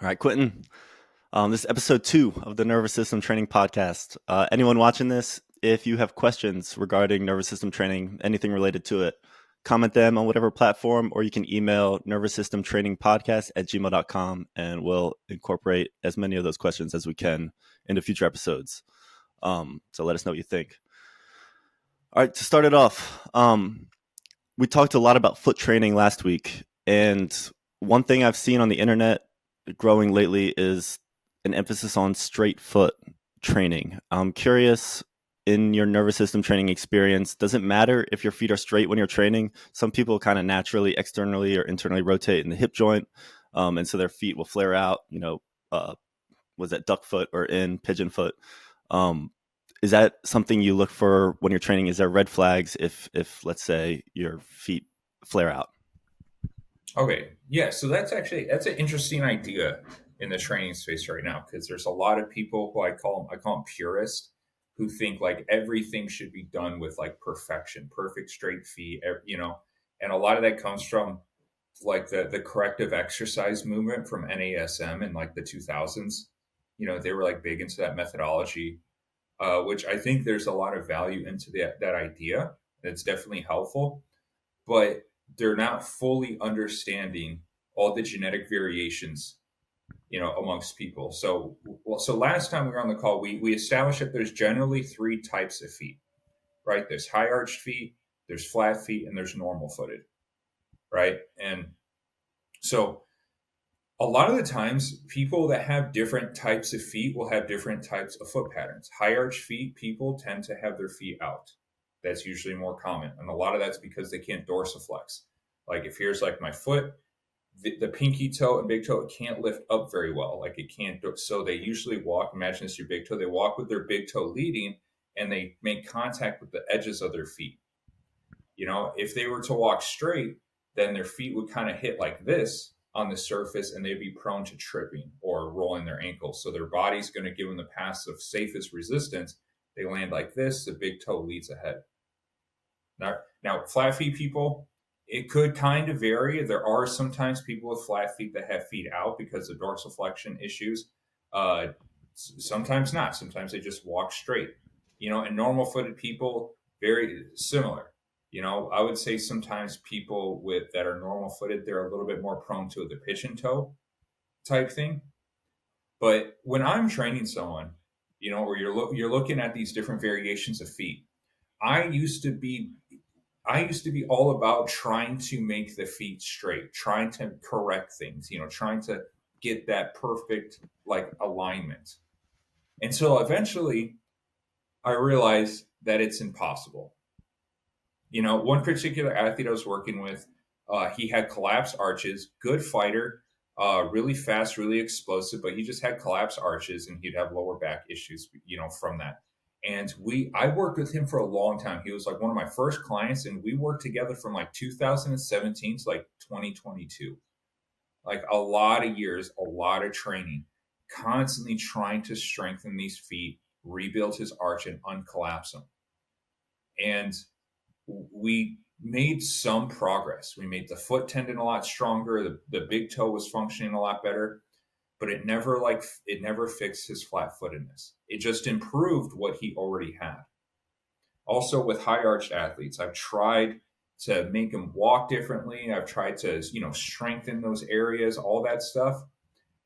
All right, Quintin. This is episode 2 of the Nervous System Training Podcast. Anyone watching this, if you have questions regarding nervous system training, anything related to it, comment them on whatever platform, or you can email nervoussystemtrainingpodcast@gmail.com, and we'll incorporate as many of those questions as we can into future episodes. So let us know what you think. All right, to start it off, we talked a lot about foot training last week, and one thing I've seen on the internet growing lately is an emphasis on straight foot training. I'm curious, in your nervous system training experience, does it matter if your feet are straight when you're training? Some people kind of naturally, externally or internally rotate in the hip joint, and so their feet will flare out. Was that duck foot or in pigeon foot? Um, is that something you look for when you're training? Is there red flags if let's say your feet flare out? Okay, yeah, so that's an interesting idea in the training space right now because there's a lot of people who I call them purists who think like everything should be done with like perfection, perfect straight feet, and a lot of that comes from like the corrective exercise movement from NASM in like the 2000s. They were like big into that methodology, which I think there's a lot of value into that idea. It's definitely helpful, but they're not fully understanding all the genetic variations, amongst people. So last time we were on the call, we established that there's generally three types of feet, right? There's high arched feet, there's flat feet, and there's normal footed, right? And so a lot of the times, people that have different types of feet will have different types of foot patterns. High arched feet, people tend to have their feet out. That's usually more common. And a lot of that's because they can't dorsiflex. Like if here's like my foot, the pinky toe and big toe, it can't lift up very well. Like it can't. So they usually walk, imagine this your big toe, they walk with their big toe leading and they make contact with the edges of their feet. If they were to walk straight, then their feet would kind of hit like this on the surface and they'd be prone to tripping or rolling their ankles. So their body's going to give them the passive safest resistance. They land like this, the big toe leads ahead. Now flat feet people, it could kind of vary. There are sometimes people with flat feet that have feet out because of dorsiflexion issues. Sometimes not. Sometimes they just walk straight. And normal footed people, very similar. I would say sometimes people with that are normal footed, they're a little bit more prone to the pigeon toe type thing. But when I'm training someone, or you're looking at these different variations of feet, I used to be I used to be all about trying to make the feet straight, trying to correct things, trying to get that perfect like alignment. And so eventually I realized that it's impossible. One particular athlete I was working with, he had collapsed arches, good fighter, really fast, really explosive, but he just had collapsed arches and he'd have lower back issues, from that. And I worked with him for a long time. He was like one of my first clients, and we worked together from like 2017 to like 2022. Like a lot of years, a lot of training, constantly trying to strengthen these feet, rebuild his arch, and uncollapse them. And we made some progress. We made the foot tendon a lot stronger. The big toe was functioning a lot better, but it never fixed his flat footedness. It just improved what he already had. Also with high arched athletes, I've tried to make them walk differently. I've tried to, strengthen those areas, all that stuff.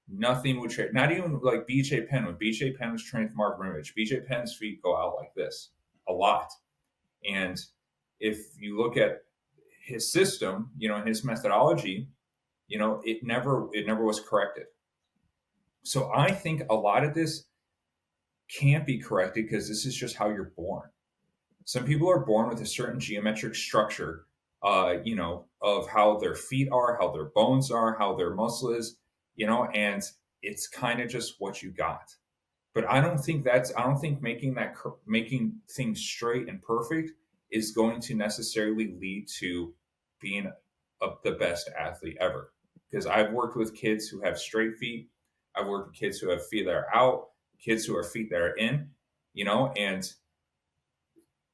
Nothing would change. Not even like BJ Penn. When BJ Penn was trained with Mark Rimich, BJ Penn's feet go out like this a lot. And if you look at his system, and his methodology, it never was corrected. So I think a lot of this can't be corrected because this is just how you're born. Some people are born with a certain geometric structure, of how their feet are, how their bones are, how their muscle is, and it's kind of just what you got. But I don't think making things straight and perfect is going to necessarily lead to being the best athlete ever. Because I've worked with kids who have straight feet. I've worked with kids who have feet that are out, kids who have feet that are in, and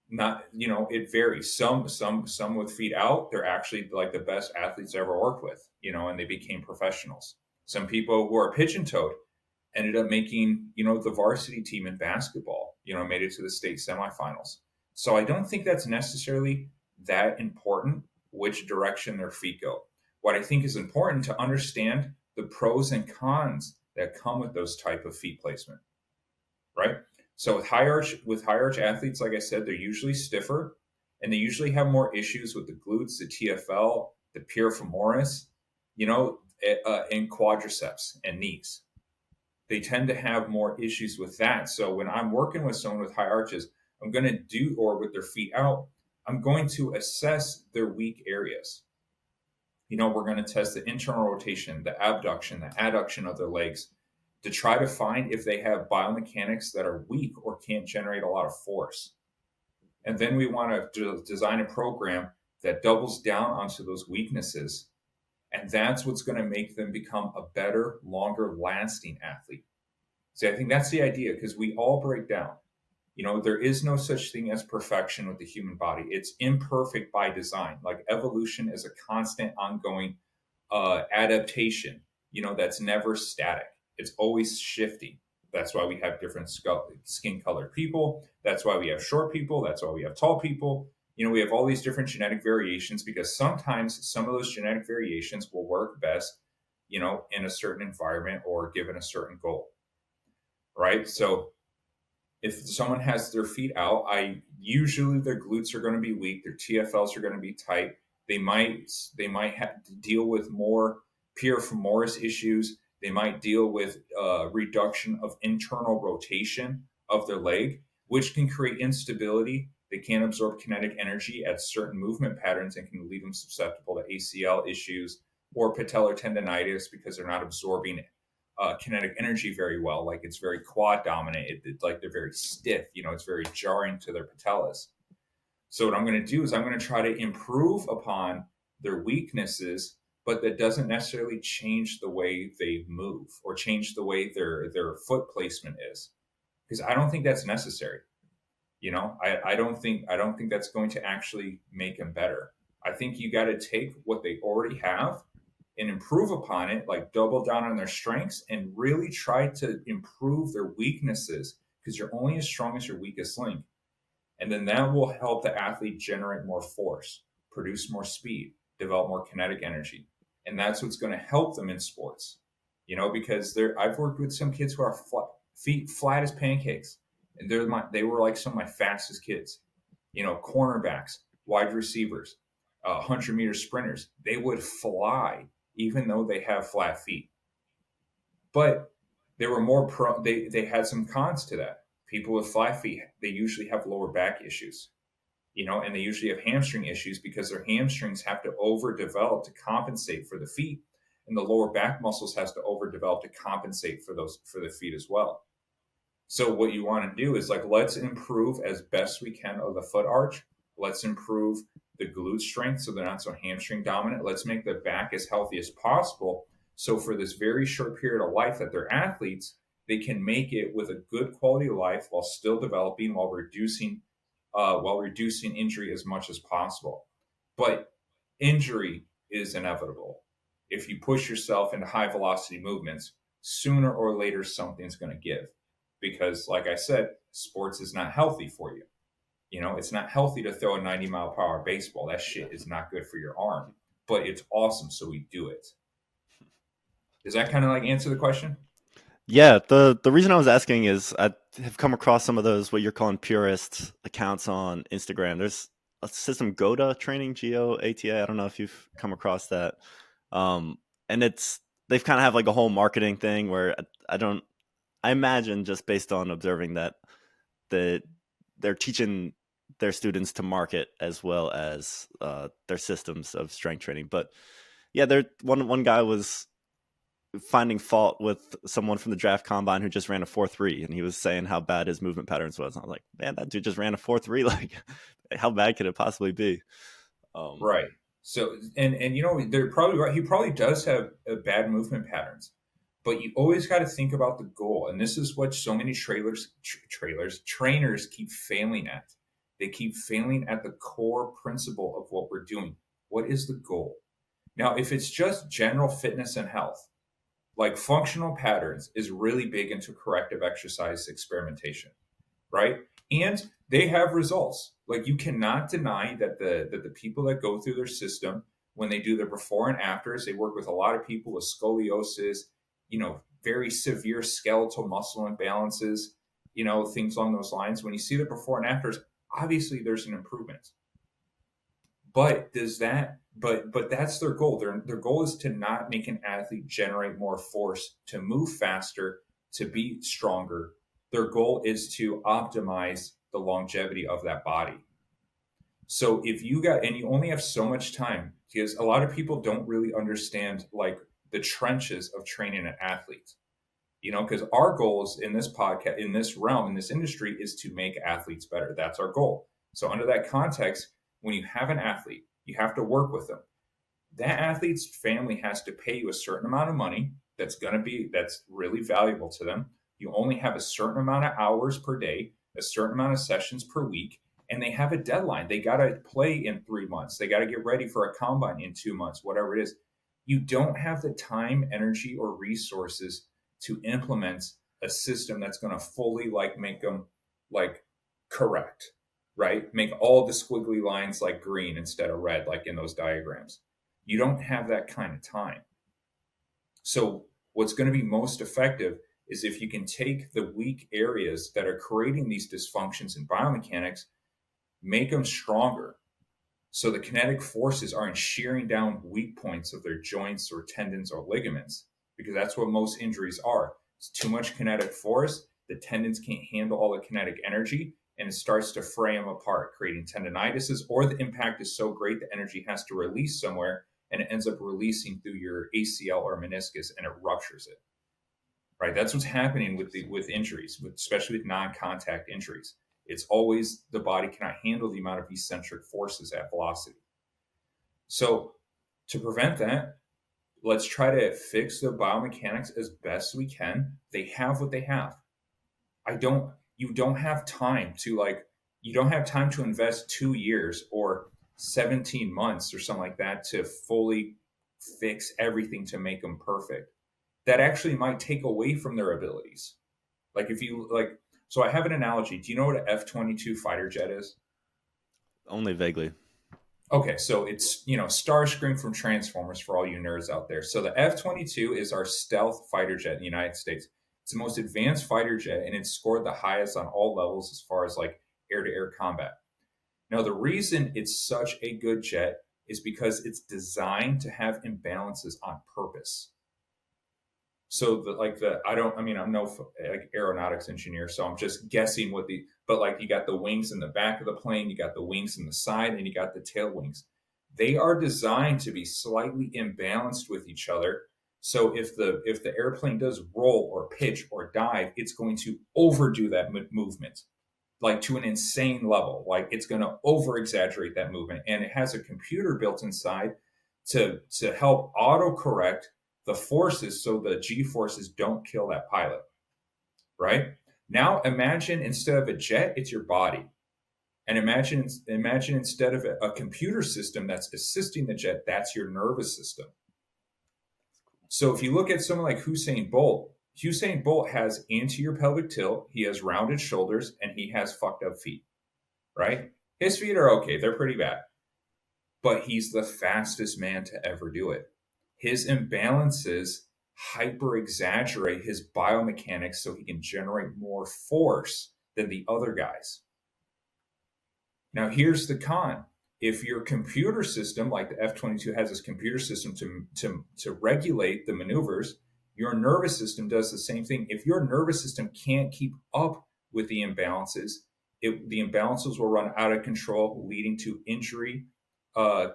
not, it varies. Some with feet out, they're actually like the best athletes I ever worked with, and they became professionals. Some people who are pigeon-toed ended up making, the varsity team in basketball, made it to the state semifinals. So I don't think that's necessarily that important which direction their feet go. What I think is important to understand the pros and cons that come with those type of feet placement, right? So with high arch athletes, like I said, they're usually stiffer and they usually have more issues with the glutes, the TFL, the piriformis, and quadriceps and knees. They tend to have more issues with that. So when I'm working with someone with high arches, I'm going to do, or with their feet out, I'm going to assess their weak areas. We're going to test the internal rotation, the abduction, the adduction of their legs to try to find if they have biomechanics that are weak or can't generate a lot of force. And then we want to design a program that doubles down onto those weaknesses. And that's what's going to make them become a better, longer lasting athlete. See, I think that's the idea because we all break down. There is no such thing as perfection with the human body. It's imperfect by design. Like evolution is a constant, ongoing adaptation, that's never static. It's always shifting. That's why we have different skin colored people. That's why we have short people. That's why we have tall people. We have all these different genetic variations because sometimes some of those genetic variations will work best, in a certain environment or given a certain goal. Right. So if someone has their feet out, usually their glutes are going to be weak, their TFLs are going to be tight. They might have to deal with more piriformis issues. They might deal with reduction of internal rotation of their leg, which can create instability. They can't absorb kinetic energy at certain movement patterns and can leave them susceptible to ACL issues or patellar tendonitis because they're not absorbing kinetic energy very well. Like it's very quad dominant. Like they're very stiff. It's very jarring to their patellas. So what I'm going to do is I'm going to try to improve upon their weaknesses, but that doesn't necessarily change the way they move or change the way their foot placement is, because I don't think that's necessary. I don't think that's going to actually make them better. I think you got to take what they already have and improve upon it, like double down on their strengths and really try to improve their weaknesses because you're only as strong as your weakest link. And then that will help the athlete generate more force, produce more speed, develop more kinetic energy. And that's what's going to help them in sports, because I've worked with some kids who are feet flat as pancakes. And they were like some of my fastest kids, cornerbacks, wide receivers, 100-meter sprinters. They would fly even though they have flat feet. But they were more they had some cons to that. People with flat feet, they usually have lower back issues, and they usually have hamstring issues because their hamstrings have to overdevelop to compensate for the feet, and the lower back muscles has to overdevelop to compensate for the feet as well. So what you want to do is like, let's improve as best we can of the foot arch. Let's improve the glute strength so they're not so hamstring dominant. Let's make the back as healthy as possible. So for this very short period of life that they're athletes, they can make it with a good quality of life while still developing, while reducing injury as much as possible. But injury is inevitable. If you push yourself into high velocity movements, sooner or later something's going to give. Because, like I said, sports is not healthy for you. It's not healthy to throw a 90-mile-per-hour baseball. That shit is not good for your arm. But it's awesome, so we do it. Does that kind of like answer the question? Yeah, the reason I was asking is I have come across some of those what you're calling purist accounts on Instagram. There's a system GOATA training, GOATA. I don't know if you've come across that. And they've kind of have like a whole marketing thing where I imagine just based on observing that they're teaching their students to market as well as their systems of strength training. But yeah, one guy was finding fault with someone from the draft combine who just ran a 4.3, and he was saying how bad his movement patterns was. And I was like, man, that dude just ran a 4.3. Like, how bad could it possibly be? Right. So, and they're probably right. He probably does have bad movement patterns, but you always got to think about the goal. And this is what so many trainers keep failing at. They keep failing at the core principle of what we're doing. What is the goal? Now, if it's just general fitness and health, like functional patterns is really big into corrective exercise experimentation, right? And they have results. Like you cannot deny that the people that go through their system, when they do their before and afters, they work with a lot of people with scoliosis, very severe skeletal muscle imbalances, things along those lines. When you see the before and afters, obviously there's an improvement. But but that's their goal. Their goal is to not make an athlete generate more force, to move faster, to be stronger. Their goal is to optimize the longevity of that body. So if you only have so much time, because a lot of people don't really understand like the trenches of training an athlete. Because our goals in this podcast, in this realm, in this industry, is to make athletes better. That's our goal. So under that context, when you have an athlete, you have to work with them. That athlete's family has to pay you a certain amount of money that's really valuable to them. You only have a certain amount of hours per day, a certain amount of sessions per week, and they have a deadline. They got to play in 3 months. They got to get ready for a combine in 2 months, whatever it is. You don't have the time, energy, or resources to implement a system that's going to fully like make them like correct, right? Make all the squiggly lines like green instead of red, like in those diagrams. You don't have that kind of time. So what's going to be most effective is if you can take the weak areas that are creating these dysfunctions in biomechanics, make them stronger. So the kinetic forces aren't shearing down weak points of their joints or tendons or ligaments, because that's what most injuries are. It's too much kinetic force. The tendons can't handle all the kinetic energy, and it starts to fray them apart, creating tendinitises, or the impact is so great the energy has to release somewhere, and it ends up releasing through your ACL or meniscus, and it ruptures it. Right? That's what's happening with injuries, especially with non-contact injuries. It's always the body cannot handle the amount of eccentric forces at velocity. So to prevent that, let's try to fix the biomechanics as best we can. They have what they have. You don't have time to invest 2 years or 17 months or something like that to fully fix everything to make them perfect. That actually might take away from their abilities. So I have an analogy. Do you know what an F-22 fighter jet is? Only vaguely. Okay, so it's, Starscream from Transformers for all you nerds out there. So the F-22 is our stealth fighter jet in the United States. It's the most advanced fighter jet, and it's scored the highest on all levels as far as like air-to-air combat. Now, the reason it's such a good jet is because it's designed to have imbalances on purpose. So I'm no like aeronautics engineer, so I'm just guessing but like you got the wings in the back of the plane, you got the wings in the side, and you got the tail wings. They are designed to be slightly imbalanced with each other. So if the airplane does roll or pitch or dive, it's going to overdo that movement, like to an insane level. Like it's going to over exaggerate that movement, and it has a computer built inside to help autocorrect the forces so the G forces don't kill that pilot, right? Now imagine instead of a jet, it's your body. And imagine instead of a computer system that's assisting the jet, that's your nervous system. So if you look at someone like Usain Bolt has anterior pelvic tilt, he has rounded shoulders, and he has fucked up feet, right? His feet are okay, they're pretty bad. But he's the fastest man to ever do it. His imbalances hyper exaggerate his biomechanics so he can generate more force than the other guys. Now, here's the con. If your computer system, like the F-22 has this computer system to regulate the maneuvers, your nervous system does the same thing. If your nervous system can't keep up with the imbalances, the imbalances will run out of control, leading to injury,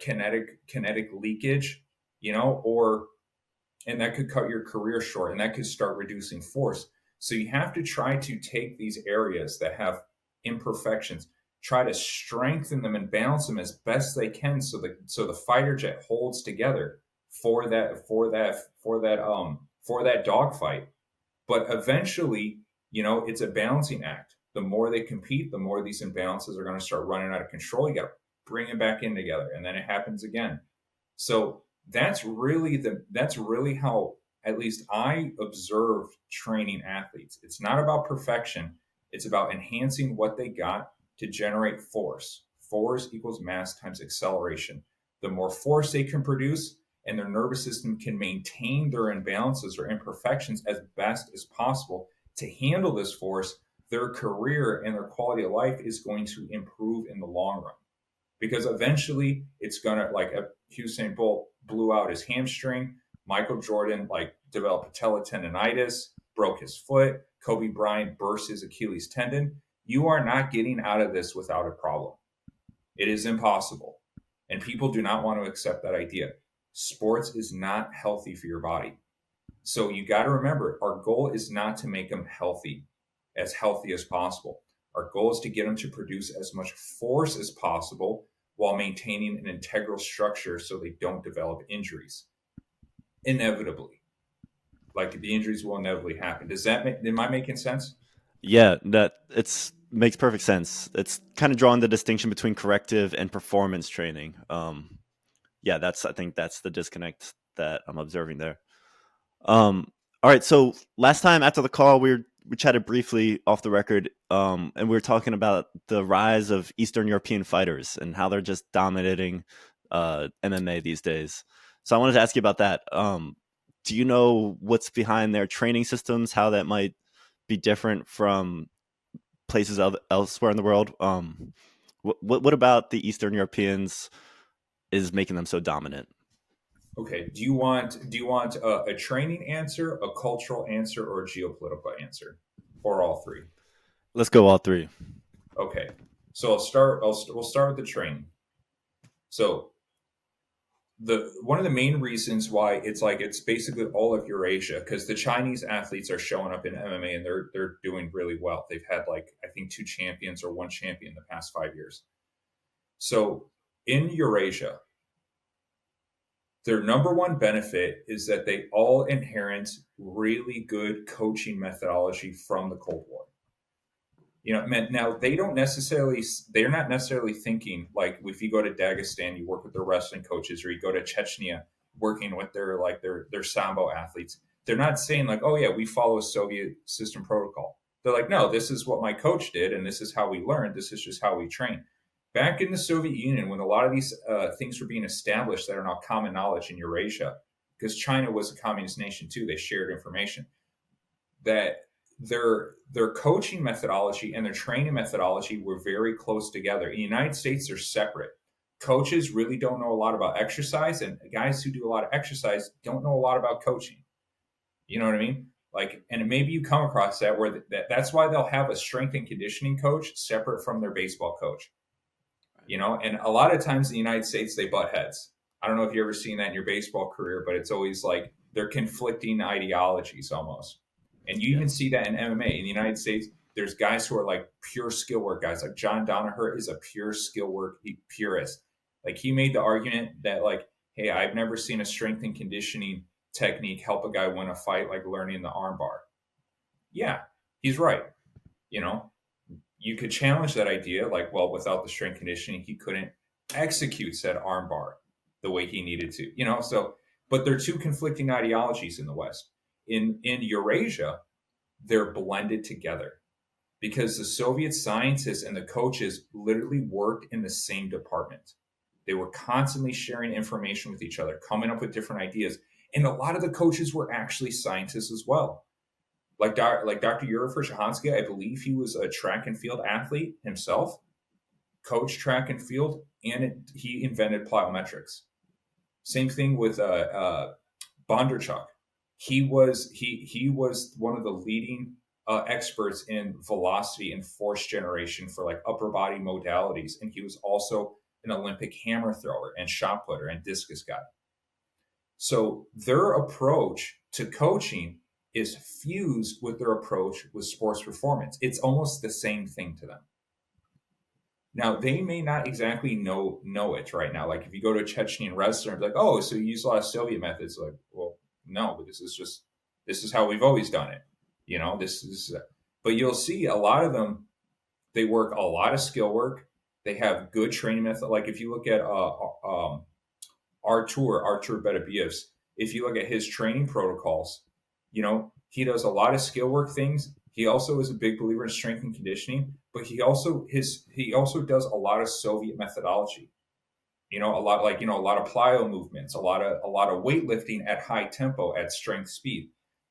kinetic leakage, and that could cut your career short, and that could start reducing force. So you have to try to take these areas that have imperfections, try to strengthen them and balance them as best they can, so the fighter jet holds together for that dogfight. But eventually, it's a balancing act. The more they compete, the more these imbalances are going to start running out of control. You got to bring it back in together, and then it happens again. So that's really how at least I observe training athletes. It's not about perfection. It's about enhancing what they got to generate force. Force equals mass times acceleration. The more force they can produce and their nervous system can maintain their imbalances or imperfections as best as possible to handle this force, their career and their quality of life is going to improve in the long run. Because eventually it's gonna, like, Usain Bolt blew out his hamstring, Michael Jordan like developed patella tendonitis, broke his foot, Kobe Bryant burst his Achilles tendon. You are not getting out of this without a problem. It is impossible. And people do not want to accept that idea. Sports is not healthy for your body. So you got to remember, our goal is not to make them healthy as possible. Our goal is to get them to produce as much force as possible while maintaining an integral structure so they don't develop injuries. Inevitably. Like, the injuries will inevitably happen. Am I making sense? Yeah, that it's makes perfect sense. It's kind of drawing the distinction between corrective and performance training. Yeah, I think that's the disconnect that I'm observing there. All right. So last time after the call, we chatted briefly off the record, and we were talking about the rise of Eastern European fighters and how they're just dominating MMA these days. So I wanted to ask you about that. Do you know what's behind their training systems? How that might be different from places elsewhere in the world? What about the Eastern Europeans is making them so dominant? Okay. Do you want a training answer, a cultural answer, or a geopolitical answer, or all three? Let's go all three. Okay. So we'll start with the training. So the one of the main reasons why it's basically all of Eurasia, because the Chinese athletes are showing up in MMA and they're doing really well. They've had, like, I think, two champions or one champion in the past 5 years. So in Eurasia, their number one benefit is that they all inherit really good coaching methodology from the Cold War. Now they're not necessarily thinking, like, if you go to Dagestan, you work with their wrestling coaches, or you go to Chechnya working with their sambo athletes. They're not saying, like, oh yeah, we follow a Soviet system protocol. They're like, no, this is what my coach did, and this is how we learned. This is just how we train. Back in the Soviet Union, when a lot of these things were being established that are now common knowledge in Eurasia, because China was a communist nation too, they shared information, that their coaching methodology and their training methodology were very close together. In the United States, they're separate. Coaches really don't know a lot about exercise, and guys who do a lot of exercise don't know a lot about coaching. You know what I mean? Like, and maybe you come across that, where that's why they'll have a strength and conditioning coach separate from their baseball coach. And a lot of times in the United States, they butt heads. I don't know if you've ever seen that in your baseball career, but it's always like they're conflicting ideologies almost. And you even Yes. see that in MMA. In the United States, there's guys who are like pure skill work guys. Like John Danaher is a pure skill work purist. Like, he made the argument that, like, hey, I've never seen a strength and conditioning technique help a guy win a fight like learning the armbar. Yeah, he's right. You know, you could challenge that idea, like, well, without the strength conditioning, he couldn't execute said armbar the way he needed to. So, but there are two conflicting ideologies in the West. In Eurasia, they're blended together because the Soviet scientists and the coaches literally worked in the same department. They were constantly sharing information with each other, coming up with different ideas. And a lot of the coaches were actually scientists as well. Like Dr. Yuri Shahansky, I believe he was a track and field athlete himself, coached track and field, and he invented plyometrics. Same thing with Bondarchuk. He was one of the leading experts in velocity and force generation for, like, upper body modalities, and he was also an Olympic hammer thrower and shot putter and discus guy. So their approach to coaching is fused with their approach with sports performance. It's almost the same thing to them. Now, they may not exactly know it right now. Like, if you go to a Chechen restaurant, like, oh, so you use a lot of Soviet methods. Like, well, no, but this is how we've always done it. But you'll see a lot of them. They work a lot of skill work. They have good training method. Like, if you look at Artur Beterbiev, if you look at his training protocols, he does a lot of skill work things. He also is a big believer in strength and conditioning, but he also does a lot of Soviet methodology. A lot, like, a lot of plyo movements, a lot of weightlifting at high tempo at strength speed.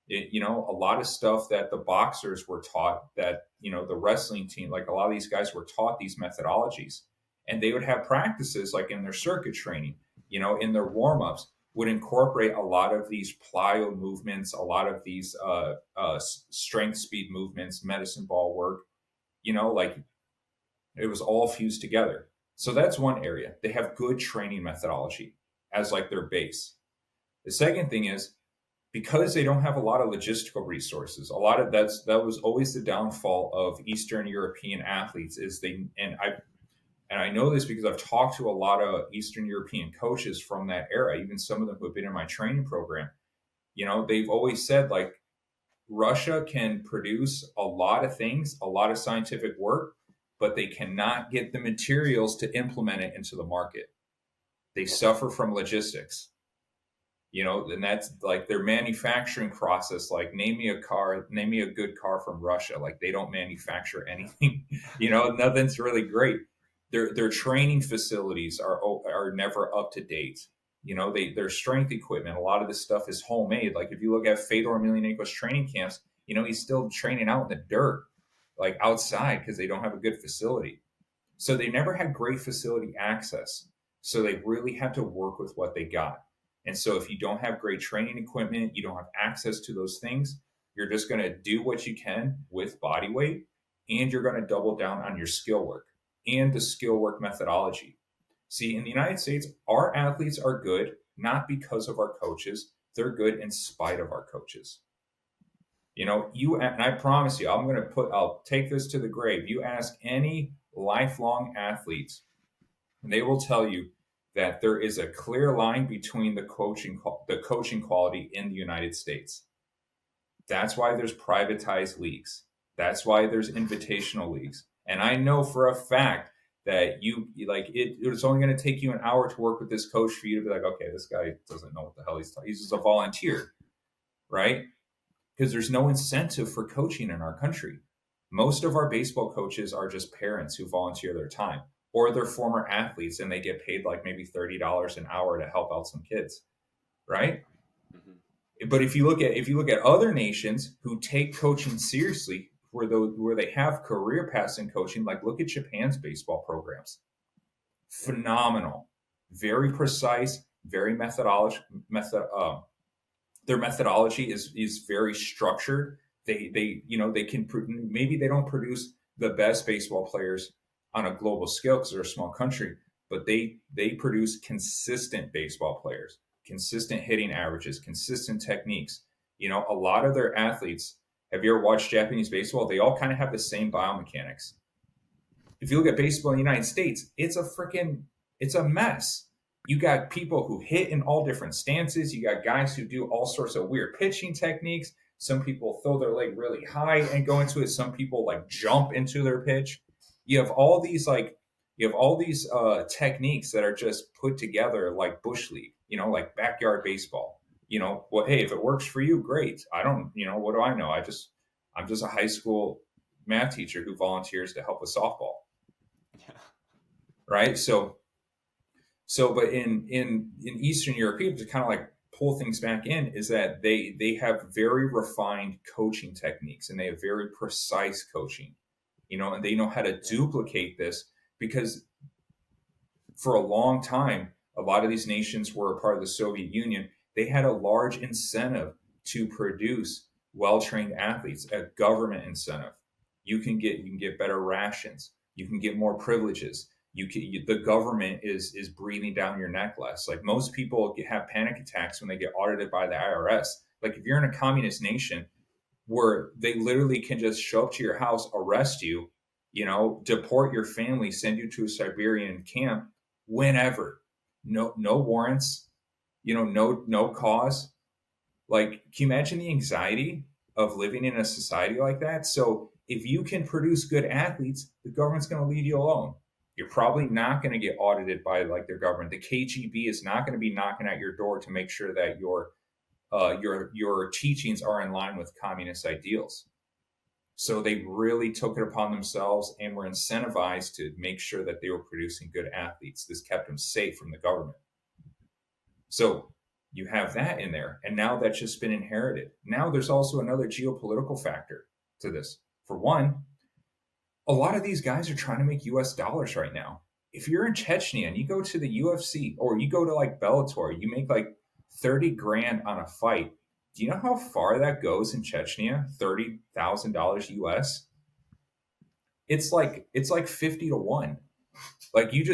A lot of stuff that the boxers were taught, that the wrestling team, like a lot of these guys were taught these methodologies, and they would have practices like in their circuit training, in their warm-ups, would incorporate a lot of these plyo movements, a lot of these strength speed movements, medicine ball work, like it was all fused together. So that's one area. They have good training methodology as like their base. The second thing is, because they don't have a lot of logistical resources, that was always the downfall of Eastern European athletes. Is they and I know this because I've talked to a lot of Eastern European coaches from that era, even some of them who have been in my training program. They've always said, like, Russia can produce a lot of things, a lot of scientific work, but they cannot get the materials to implement it into the market. They suffer from logistics, and that's like their manufacturing process. Like, name me a good car from Russia. Like, they don't manufacture anything, nothing's really great. Their training facilities are never up to date. Their strength equipment, a lot of this stuff is homemade. Like, if you look at Fedor Emelianenko's training camps, he's still training out in the dirt, like outside, because they don't have a good facility. So they never had great facility access. So they really had to work with what they got. And so if you don't have great training equipment, you don't have access to those things, you're just going to do what you can with body weight, and you're going to double down on your skill work and the skill work methodology. See, in the United States, our athletes are good not because of our coaches. They're good in spite of our coaches. And I promise you, I'll take this to the grave. You ask any lifelong athletes, and they will tell you that there is a clear line between the coaching quality in the United States. That's why there's privatized leagues. That's why there's invitational leagues. And I know for a fact that it's only going to take you an hour to work with this coach for you to be like, okay, this guy doesn't know what the hell he's talking. He's just a volunteer, right? Because there's no incentive for coaching in our country. Most of our baseball coaches are just parents who volunteer their time, or they're former athletes and they get paid like maybe $30 an hour to help out some kids, right? Mm-hmm. But if you look at other nations who take coaching seriously, where they have career paths in coaching, like look at Japan's baseball programs. Phenomenal, very precise, very their methodology is very structured. They can, maybe they don't produce the best baseball players on a global scale because they're a small country, but they produce consistent baseball players, consistent hitting averages, consistent techniques. A lot of their athletes, have you ever watched Japanese baseball? They all kind of have the same biomechanics. If you look at baseball in the United States, it's a mess. You got people who hit in all different stances. You got guys who do all sorts of weird pitching techniques. Some people throw their leg really high and go into it. Some people like jump into their pitch. You have all these techniques that are just put together like bush league, like backyard baseball. Well, hey, if it works for you, great. I don't, what do I know? I'm just a high school math teacher who volunteers to help with softball. Yeah. Right. But in Eastern Europe, to kind of like pull things back in, is that they have very refined coaching techniques, and they have very precise coaching, and they know how to duplicate this, because for a long time, a lot of these nations were a part of the Soviet Union. They had a large incentive to produce well-trained athletes, a government incentive. You can get better rations. You can get more privileges. The government is breathing down your neck less. Like, most people have panic attacks when they get audited by the IRS. Like, if you're in a communist nation where they literally can just show up to your house, arrest you, deport your family, send you to a Siberian camp whenever, no warrants, no cause. Like, can you imagine the anxiety of living in a society like that? So if you can produce good athletes, the government's going to leave you alone. You're probably not going to get audited by like their government. The KGB is not going to be knocking at your door to make sure that your teachings are in line with communist ideals. So they really took it upon themselves and were incentivized to make sure that they were producing good athletes. This kept them safe from the government. So you have that in there. And now that's just been inherited. Now there's also another geopolitical factor to this. For one, a lot of these guys are trying to make US dollars right now. If you're in Chechnya and you go to the UFC or you go to like Bellator, you make like 30 grand on a fight. Do you know how far that goes in Chechnya? $30,000 US? It's like 50 to 1. Like dude,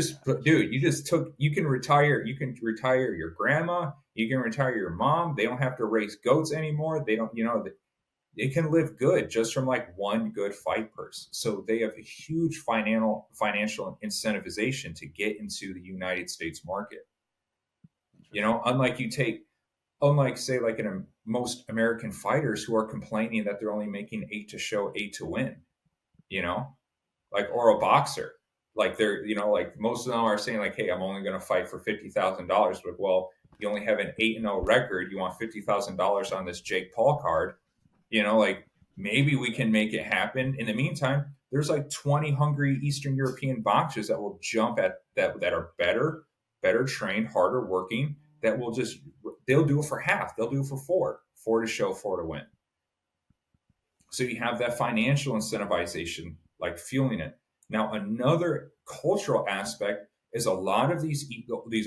you can retire your grandma, you can retire your mom. They don't have to raise goats anymore. They don't, they can live good just from like one good fight person. So they have a huge financial incentivization to get into the United States market. Unlike say like in most American fighters who are complaining that they're only making 8 to show, 8 to win, you know, like or a boxer. Like they're, like most of them are saying like, hey, I'm only going to fight for $50,000. But well, you only have an 8-0 record. You want $50,000 on this Jake Paul card. Like maybe we can make it happen. In the meantime, there's like 20 hungry Eastern European boxers that will jump at that are better trained, harder working, that will they'll do it for half. They'll do it for four to show, 4 to win. So you have that financial incentivization, like fueling it. Now, another cultural aspect is a lot of these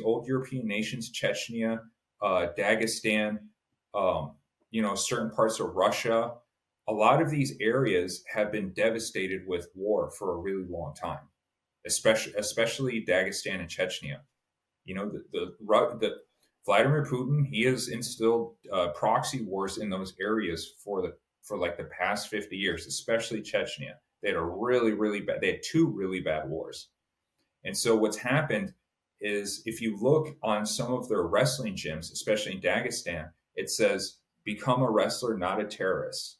old European nations, Chechnya, Dagestan, certain parts of Russia. A lot of these areas have been devastated with war for a really long time, especially Dagestan and Chechnya. The Vladimir Putin, he has instilled proxy wars in those areas for like the past 50 years, especially Chechnya. They had they had 2 really bad wars. And so what's happened is if you look on some of their wrestling gyms, especially in Dagestan, it says, become a wrestler, not a terrorist.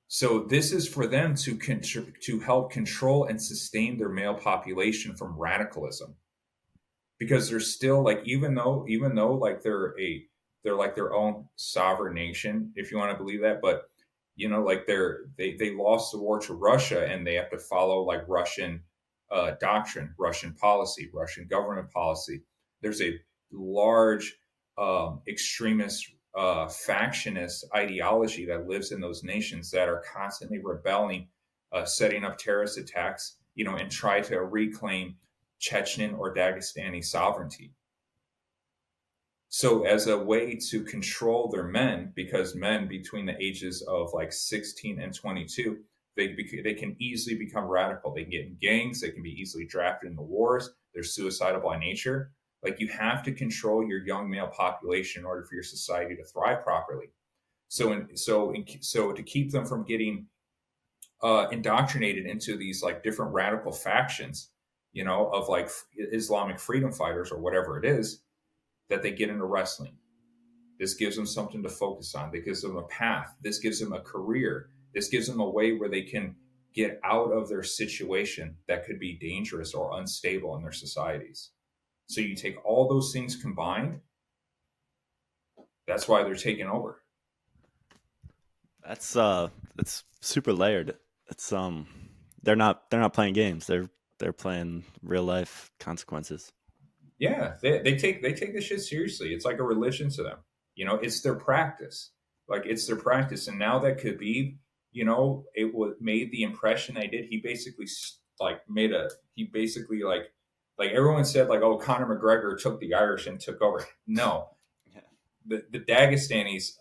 So this is for them to help control and sustain their male population from radicalism. Because they're still like, even though like they're like their own sovereign nation, if you want to believe that, but like they lost the war to Russia and they have to follow like Russian doctrine, Russian policy, Russian government policy. There's a large extremist factionist ideology that lives in those nations that are constantly rebelling, setting up terrorist attacks, and try to reclaim Chechen or Dagestani sovereignty. So as a way to control their men, because men between the ages of like 16 and 22, they can easily become radical. They can get in gangs. They can be easily drafted into wars. They're suicidal by nature. Like you have to control your young male population in order for your society to thrive properly. So to keep them from getting indoctrinated into these like different radical factions, of like Islamic freedom fighters or whatever it is, that they get into wrestling. This gives them something to focus on. This gives them a path. This gives them a career. This gives them a way where they can get out of their situation that could be dangerous or unstable in their societies. So you take all those things combined, that's why they're taking over. That's super layered. It's they're not playing games. They're playing real life consequences. Yeah, they take this shit seriously. It's like a religion to them. It's their practice. Like it's their practice. And now that Khabib, it was made the impression they did. He basically like everyone said like, oh, Conor McGregor took the Irish and took over. No, the Dagestanis,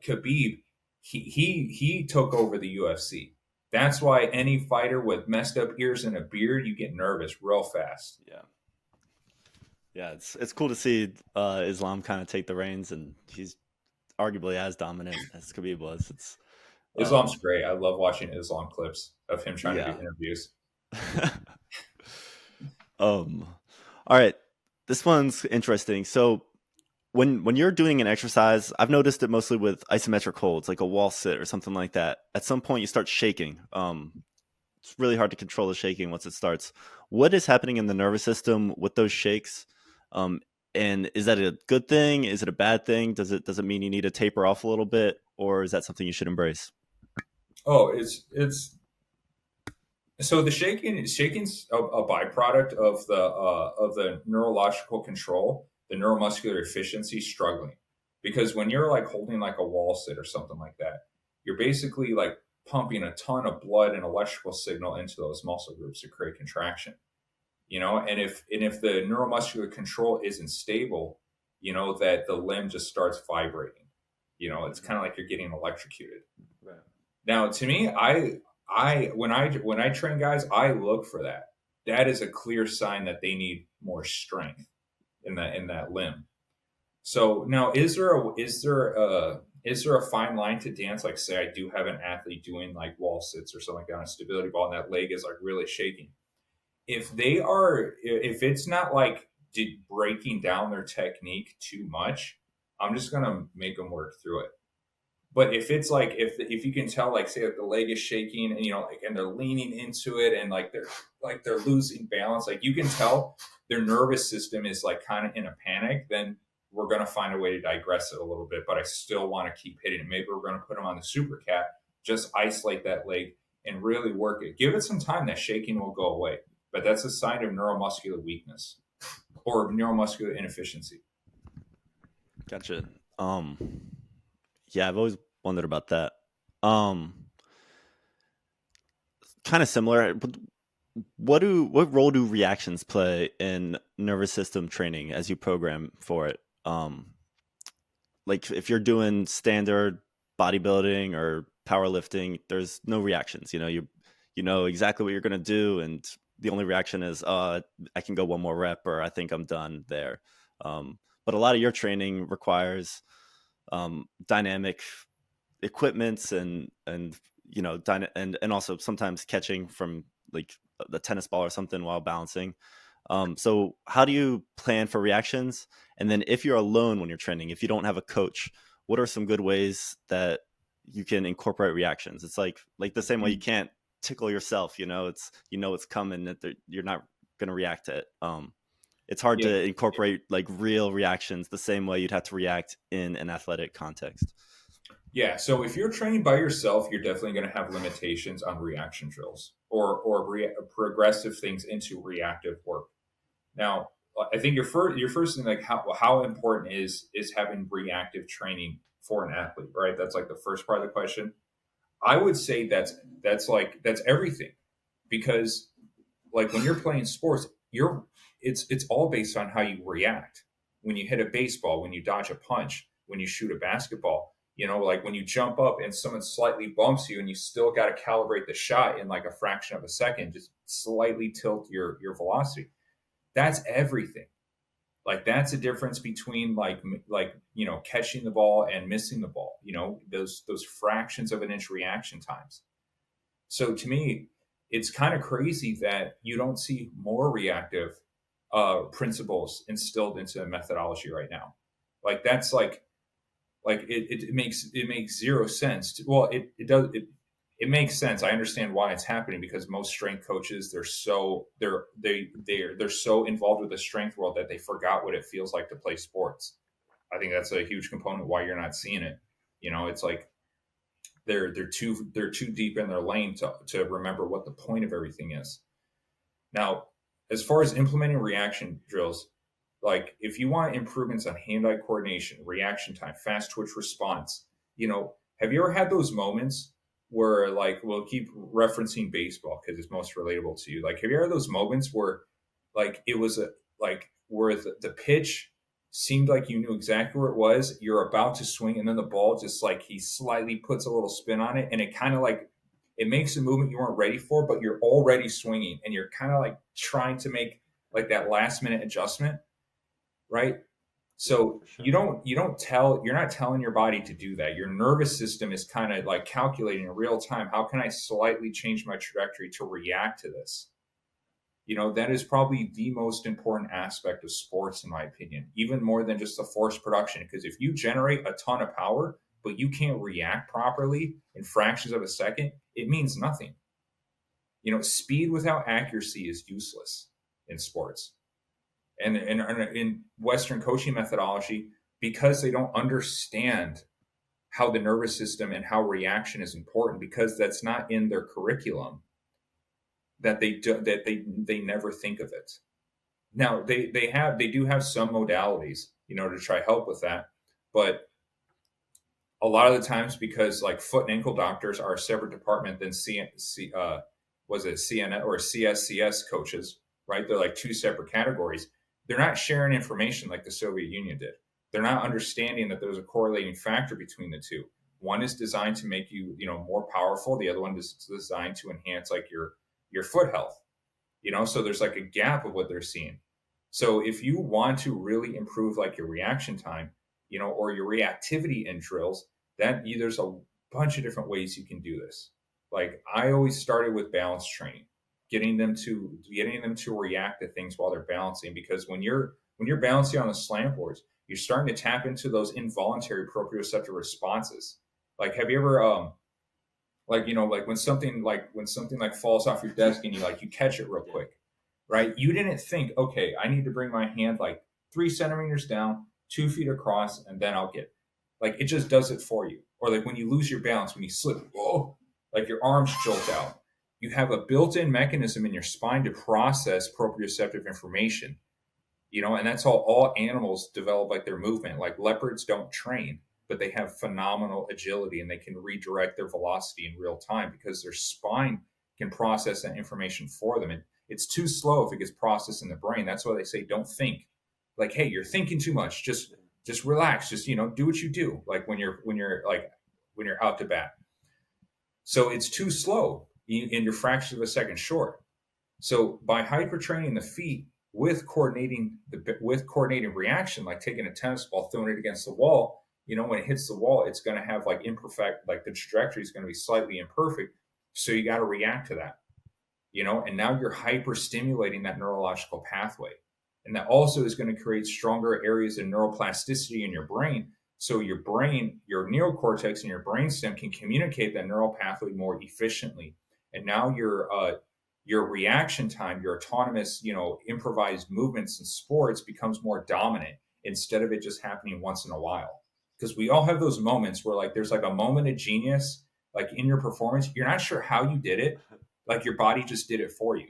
Khabib, he took over the UFC. That's why any fighter with messed up ears and a beard, you get nervous real fast. Yeah, it's cool to see Islam kind of take the reins, and he's arguably as dominant as Khabib was. Islam's great. I love watching Islam clips of him trying to do interviews. All right, this one's interesting. So when you're doing an exercise, I've noticed it mostly with isometric holds, like a wall sit or something like that. At some point, you start shaking. it's really hard to control the shaking once it starts. What is happening in the nervous system with those shakes? Um, and is that a good thing? Is it a bad thing? Does it mean you need to taper off a little bit, or is that something you should embrace? Oh, it's so the shaking's a byproduct of the neurological control, the neuromuscular efficiency struggling, because when you're like holding like a wall sit or something like that, you're basically like pumping a ton of blood and electrical signal into those muscle groups to create contraction. And if the neuromuscular control isn't stable, that the limb just starts vibrating. It's kind of like you're getting electrocuted. Right. Now, to me, I when I train guys, I look for that. That is a clear sign that they need more strength in that limb. So now, is there a fine line to dance? Like, say, I do have an athlete doing like wall sits or something like that on a stability ball, and that leg is like really shaking. If it's not like breaking down their technique too much, I'm just gonna make them work through it. But if it's like if you can tell, like say that the leg is shaking and like and they're leaning into it and like they're losing balance, like you can tell their nervous system is like kind of in a panic, then we're gonna find a way to digress it a little bit. But I still want to keep hitting it. Maybe we're gonna put them on the super cat, just isolate that leg and really work it. Give it some time, that shaking will go away. But that's a sign of neuromuscular weakness or neuromuscular inefficiency. Gotcha. Um, yeah, I've always wondered about that. Um, Kind of similar. But what role do reactions play in nervous system training as you program for it? Like if you're doing standard bodybuilding or powerlifting, there's no reactions. You know exactly what you're gonna do, and the only reaction is, I can go one more rep, or I think I'm done there. But a lot of your training requires dynamic equipments and and also sometimes catching from like the tennis ball or something while balancing. So how do you plan for reactions? And then if you're alone when you're training, if you don't have a coach, what are some good ways that you can incorporate reactions? It's like the same way you can't tickle yourself. It's coming, that you're not going to react to it. It's hard Yeah. to incorporate like real reactions the same way you'd have to react in an athletic context. Yeah, so if you're training by yourself, you're definitely going to have limitations on reaction drills or progressive things into reactive work. Now, I think your first thing, like how important is having reactive training for an athlete, right? That's like the first part of the question. I would say that's everything, because like when you're playing sports, it's all based on how you react when you hit a baseball, when you dodge a punch, when you shoot a basketball. Like when you jump up and someone slightly bumps you, and you still got to calibrate the shot in like a fraction of a second, just slightly tilt your velocity. That's everything. Like that's a difference between catching the ball and missing the ball. Those fractions of an inch reaction times. So to me, it's kind of crazy that you don't see more reactive principles instilled into methodology right now. Like that's it makes zero sense. Well, it does it makes sense. I understand why it's happening, because most strength coaches, they're so involved with the strength world that they forgot what it feels like to play sports. I think that's a huge component why you're not seeing it. It's like they're too deep in their lane to remember what the point of everything is. Now, as far as implementing reaction drills, like if you want improvements on hand-eye coordination, reaction time, fast twitch response, have you ever had those moments where, like, we'll keep referencing baseball because it's most relatable to you. Like, have you ever had those moments where, like, it was where the pitch seemed like you knew exactly where it was, you're about to swing, and then the ball just like he slightly puts a little spin on it, and it kind of like it makes a movement you weren't ready for, but you're already swinging, and you're kind of like trying to make like that last minute adjustment, right? Yeah, So for sure. you're not telling your body to do that. Your nervous system is kind of like calculating in real time, how can I slightly change my trajectory to react to this? That is probably the most important aspect of sports, in my opinion, even more than just the force production. Because if you generate a ton of power, but you can't react properly in fractions of a second, it means nothing. Speed without accuracy is useless in sports. And in Western coaching methodology, because they don't understand how the nervous system and how reaction is important, because that's not in their curriculum, that they never think of it. Now they do have some modalities, to try help with that, but a lot of the times, because like foot and ankle doctors are a separate department than was it CN or CSCS coaches, right? They're like two separate categories. They're not sharing information like the Soviet Union did. They're not understanding that there's a correlating factor between the two. One is designed to make you, more powerful. The other one is designed to enhance like your foot health. So there's like a gap of what they're seeing. So if you want to really improve like your reaction time, or your reactivity in drills, there's a bunch of different ways you can do this. Like I always started with balance training, getting them to react to things while they're balancing, because when you're balancing on the slant boards, you're starting to tap into those involuntary proprioceptive responses. Like have you ever like when something like falls off your desk and you catch it real quick, right? You didn't think, okay, I need to bring my hand like 3 centimeters down, 2 feet across, and then I'll get it. Like it just does it for you. Or like when you lose your balance, when you slip, whoa, like your arms jolt out. You have a built-in mechanism in your spine to process proprioceptive information, and that's how all animals develop like their movement. Like leopards don't train, but they have phenomenal agility and they can redirect their velocity in real time because their spine can process that information for them. And it's too slow if it gets processed in the brain. That's why they say don't think. Like, hey, you're thinking too much. Just relax. Just do what you do. Like when you're out to bat. So it's too slow and you're fractions of a second short. So by hypertraining the feet with coordinating reaction, like taking a tennis ball, throwing it against the wall, when it hits the wall, it's going to have like imperfect, like the trajectory is going to be slightly imperfect. So you got to react to that, and now you're hyper stimulating that neurological pathway. And that also is going to create stronger areas of neuroplasticity in your brain. So your brain, your neocortex and your brainstem can communicate that neural pathway more efficiently. And now your reaction time, your autonomous, improvised movements in sports becomes more dominant instead of it just happening once in a while. Because we all have those moments where like there's like a moment of genius, like in your performance, you're not sure how you did it, like your body just did it for you.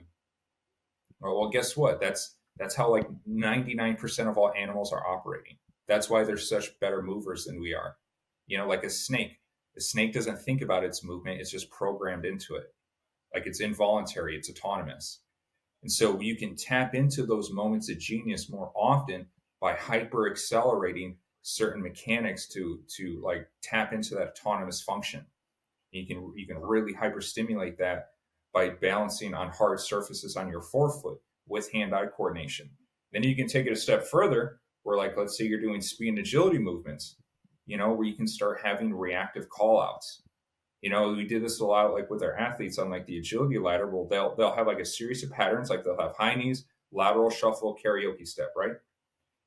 Well, guess what? That's how like 99% of all animals are operating. That's why they're such better movers than we are. Like a snake. A snake doesn't think about its movement, it's just programmed into it. Like it's involuntary, it's autonomous. And so you can tap into those moments of genius more often by hyper accelerating certain mechanics to like tap into that autonomous function. And you can really hyper stimulate that by balancing on hard surfaces on your forefoot with hand-eye coordination. Then you can take it a step further where like let's say you're doing speed and agility movements, where you can start having reactive call-outs. We did this a lot like with our athletes on like the agility ladder. Well, they'll have like a series of patterns, like they'll have high knees, lateral shuffle, karaoke step, right?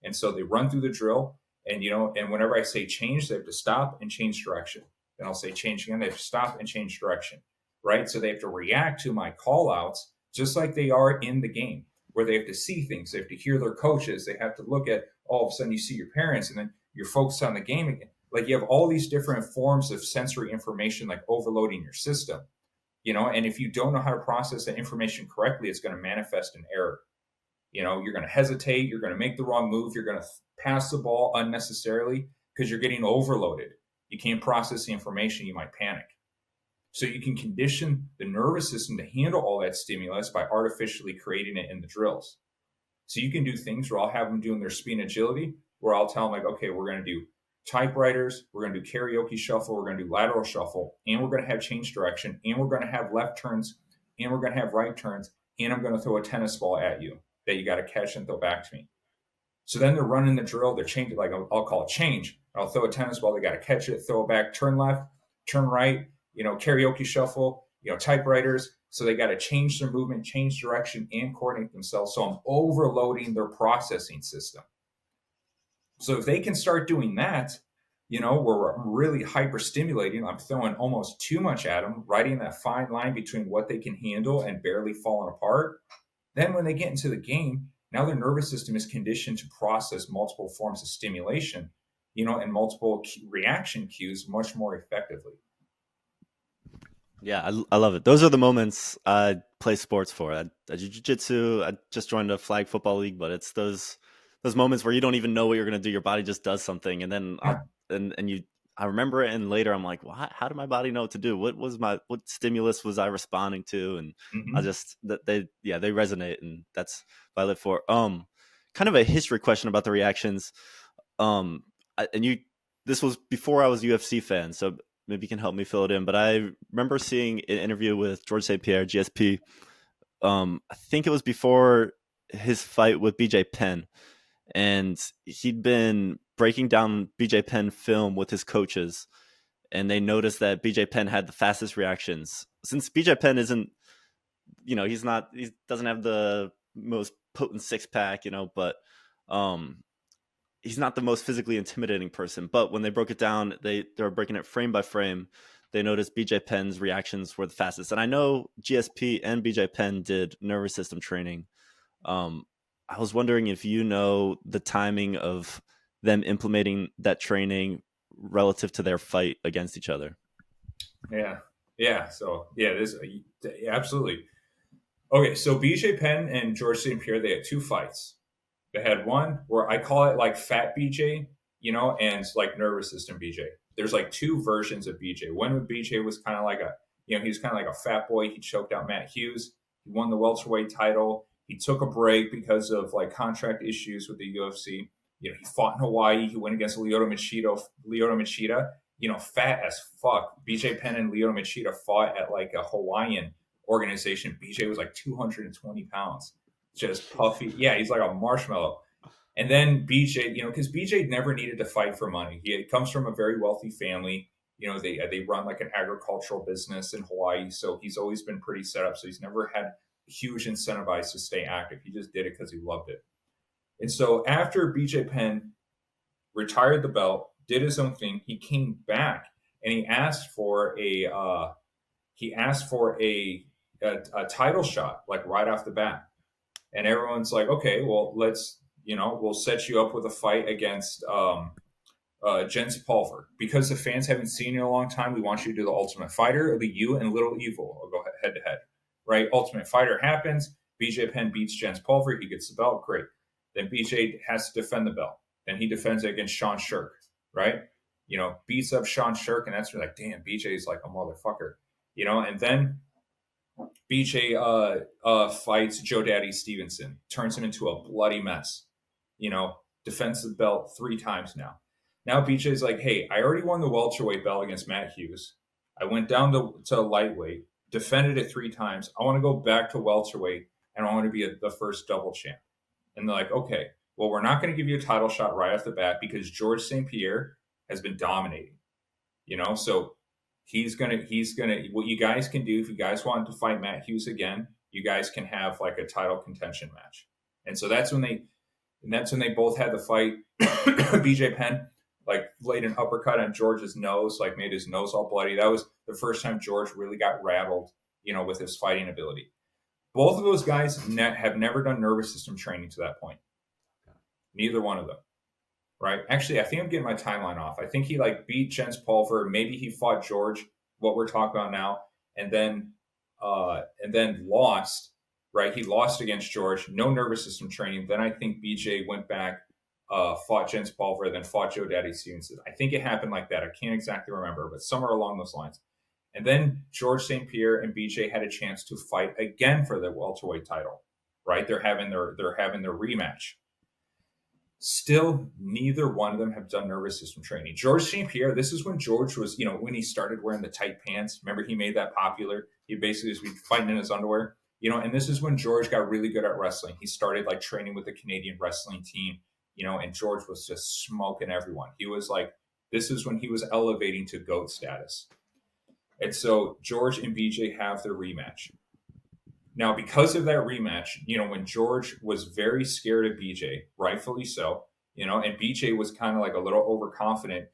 And so they run through the drill, and and whenever I say change, they have to stop and change direction. Then I'll say change again, they have to stop and change direction, right? So they have to react to my call outs just like they are in the game, where they have to see things, they have to hear their coaches, they have to look at, all of a sudden you see your parents, and then you're focused on the game again. Like you have all these different forms of sensory information, like overloading your system, and if you don't know how to process that information correctly, it's going to manifest in error. You're going to hesitate, you're going to make the wrong move, you're going to pass the ball unnecessarily because you're getting overloaded. You can't process the information, you might panic. So you can condition the nervous system to handle all that stimulus by artificially creating it in the drills. So you can do things where I'll have them doing their speed and agility, where I'll tell them like, okay, we're going to do typewriters, we're going to do karaoke shuffle, we're going to do lateral shuffle, and we're going to have change direction, and we're going to have left turns, and we're going to have right turns, and I'm going to throw a tennis ball at you that you got to catch and throw back to me. So then they're running the drill, they're changing, like I'll call it change. I'll throw a tennis ball, they got to catch it, throw it back, turn left, turn right, karaoke shuffle, typewriters. So they got to change their movement, change direction, and coordinate themselves. So I'm overloading their processing system. So if they can start doing that, where I'm really hyper stimulating. I'm throwing almost too much at them, riding that fine line between what they can handle and barely falling apart. Then when they get into the game, now their nervous system is conditioned to process multiple forms of stimulation, and multiple reaction cues much more effectively. Yeah, I love it. Those are the moments I play sports for. I do jiu-jitsu. I just joined a flag football league, but it's those moments where you don't even know what you're gonna do. Your body just does something, and then and you I remember it, and later I'm like, well, how did my body know what to do? What stimulus was I responding to? And I Mm-hmm. just that they resonate, and that's what I live for. Kind of a history question about the reactions. Um, and you this was before I was a UFC fan, so maybe you can help me fill it in. But I remember seeing an interview with George St. Pierre, GSP. I think it was before his fight with BJ Penn, and he'd been breaking down BJ Penn film with his coaches, and they noticed that BJ Penn had the fastest reactions. Since BJ Penn isn't, he doesn't have the most potent six pack, but um, he's not the most physically intimidating person. But when they broke it down, they were breaking it frame by frame. They noticed BJ Penn's reactions were the fastest. And I know GSP and BJ Penn did nervous system training. Um, I was wondering if you know the timing of them implementing that training relative to their fight against each other. Yeah, yeah. So yeah, this yeah, absolutely. Okay, so BJ Penn and George St. Pierre, they had two fights. They had one where I call it like fat BJ, and like nervous system BJ. There's like two versions of BJ. One with BJ was kind of like he was kind of like a fat boy. He choked out Matt Hughes. He won the welterweight title. He took a break because of like contract issues with the UFC. He fought in Hawaii. He went against Lyoto Machida, fat as fuck. BJ Penn and Lyoto Machida fought at like a Hawaiian organization. BJ was like 220 pounds, just puffy. Yeah, he's like a marshmallow. And then BJ, because BJ never needed to fight for money. He comes from a very wealthy family. They run like an agricultural business in Hawaii, so he's always been pretty set up. So he's never had huge incentivized to stay active. He just did it because he loved it. And so after BJ Penn retired the belt, did his own thing, he came back and he asked for a title shot like right off the bat. And everyone's like, okay, well, we'll set you up with a fight against Jens Pulver. Because the fans haven't seen you in a long time, we want you to do the Ultimate Fighter. It'll be you and Little Evil. Will go head to head, right? Ultimate Fighter happens. BJ Penn beats Jens Pulver. He gets the belt. Great. Then BJ has to defend the belt. Then he defends it against Sean Shirk, right? Beats up Sean Shirk, and that's like, damn, BJ's like a motherfucker, and then BJ fights Joe Daddy Stevenson, turns him into a bloody mess. Defends the belt 3 times now. Now BJ's like, hey, I already won the welterweight belt against Matt Hughes. I went down to lightweight, defended it 3 times. I want to go back to welterweight, and I want to be the first double champ. And they're like, okay, well, we're not going to give you a title shot right off the bat because George St. Pierre has been dominating. So he's gonna what you guys can do if you guys want to fight Matt Hughes again, you guys can have like a title contention match. And so that's when they both had the fight. BJ Penn like laid an uppercut on George's nose, like made his nose all bloody. That was the first time George really got rattled, with his fighting ability. Both of those guys have never done nervous system training to that point. Neither one of them. Right? Actually, I think I'm getting my timeline off. I think he like beat Jens Pulver. Maybe he fought George, what we're talking about now, and then lost. Right? He lost against George. No nervous system training. Then I think BJ went back, fought Jens Pulver, then fought Joe Daddy Stevenson. I think it happened like that. I can't exactly remember, but somewhere along those lines. And then George St. Pierre and BJ had a chance to fight again for the welterweight title. Right? They're having their rematch. Still, neither one of them have done nervous system training. George St. Pierre, this is when George was, when he started wearing the tight pants. Remember, he made that popular. He basically was fighting in his underwear, and this is when George got really good at wrestling. He started like training with the Canadian wrestling team, and George was just smoking everyone. He was like, this is when he was elevating to GOAT status. And so George and BJ have their rematch. Now, because of that rematch, when George was very scared of BJ, rightfully so, and BJ was kind of like a little overconfident,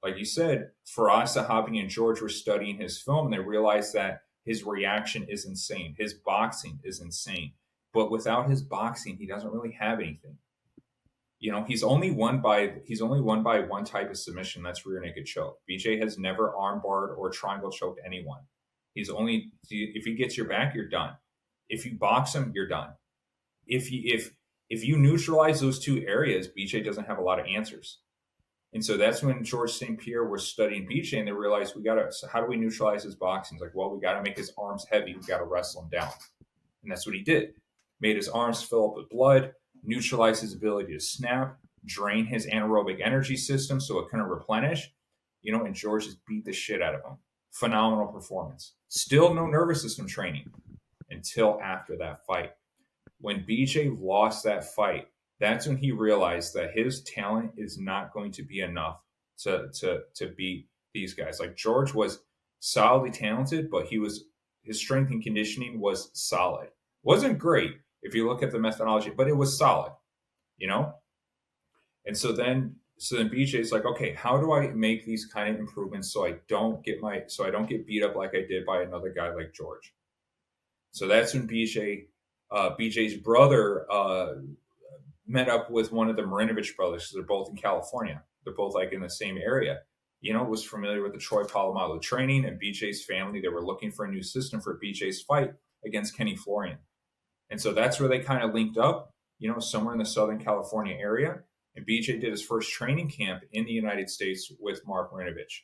Like you said, Farasa, Hobby, and George were studying his film, and they realized that his reaction is insane. His boxing is insane. But without his boxing, he doesn't really have anything. He's only won by one type of submission. That's rear naked choke. BJ has never armbarred or triangle choked anyone. If he gets your back, you're done. If you box him, you're done. If you neutralize those two areas, BJ doesn't have a lot of answers. And so that's when George St. Pierre was studying BJ, and they realized so how do we neutralize his boxing? It's like, well, we got to make his arms heavy. We got to wrestle him down. And that's what he did. Made his arms fill up with blood, neutralized his ability to snap, drain his anaerobic energy system so it couldn't replenish. And George just beat the shit out of him. Phenomenal performance. Still no nervous system training until after that fight. When BJ lost that fight, that's when he realized that his talent is not going to be enough to beat these guys. Like George was solidly talented, but his strength and conditioning was solid. Wasn't great if you look at the methodology, but it was solid, And so then BJ's like, okay, how do I make these kind of improvements so I don't get beat up like I did by another guy like George? So that's when BJ's brother met up with one of the Marinovich brothers. They're both in California. They're both like in the same area. Was familiar with the Troy Polamalu training and BJ's family. They were looking for a new system for BJ's fight against Kenny Florian. And so that's where they kind of linked up, somewhere in the Southern California area. And BJ did his first training camp in the United States with Mark Marinovich.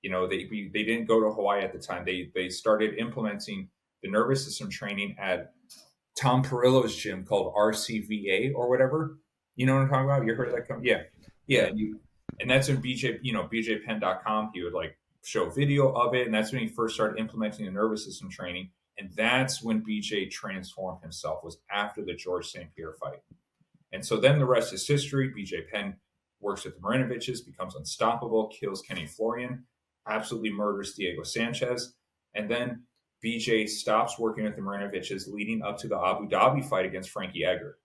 They didn't go to Hawaii at the time. They started implementing the nervous system training at Tom Perillo's gym called RCVA or whatever. You know what I'm talking about? You heard of that? Yeah. And that's when BJPenn.com, he would like show video of it. And that's when he first started implementing the nervous system training. And that's when BJ transformed himself, was after the George St. Pierre fight. And so then the rest is history. BJ Penn works with the Marinoviches, becomes unstoppable, kills Kenny Florian, absolutely murders Diego Sanchez. And then BJ stops working with the Marinoviches leading up to the Abu Dhabi fight against Frankie Edgar.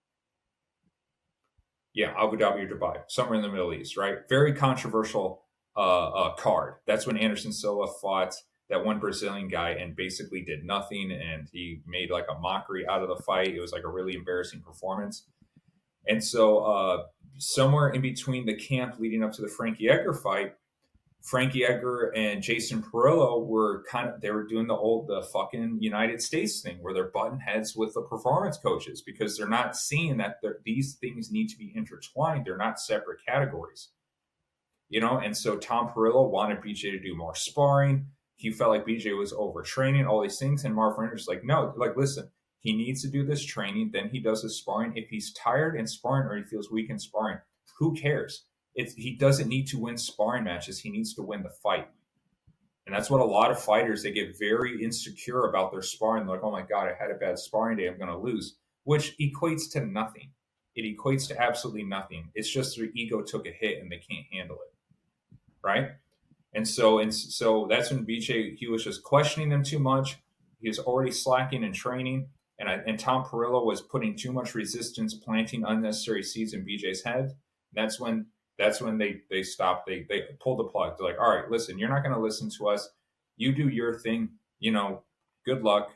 Yeah, Abu Dhabi or Dubai, somewhere in the Middle East, right? Very controversial card. That's when Anderson Silva fought that one Brazilian guy and basically did nothing, and he made like a mockery out of the fight. It was like a really embarrassing performance. And so somewhere in between the camp leading up to the Frankie Edgar fight, Frankie Edgar and Jason Perillo were doing the fucking United States thing where they're button heads with the performance coaches because they're not seeing that these things need to be intertwined. They're not separate categories, And so Tom Perillo wanted BJ to do more sparring. He felt like BJ was overtraining, all these things. And Mark Renner's like, no, like, listen, he needs to do this training. Then he does his sparring. If he's tired in sparring or he feels weak in sparring, who cares? He doesn't need to win sparring matches. He needs to win the fight. And that's what a lot of fighters, they get very insecure about their sparring. They're like, oh my God, I had a bad sparring day. I'm going to lose, which equates to nothing. It equates to absolutely nothing. It's just their ego took a hit and they can't handle it. Right? And so that's when BJ, he was just questioning them too much. He was already slacking in training. And Tom Perillo was putting too much resistance, planting unnecessary seeds in BJ's head. That's when they stopped. They pulled the plug. They're like, all right, listen, you're not going to listen to us. You do your thing. Good luck.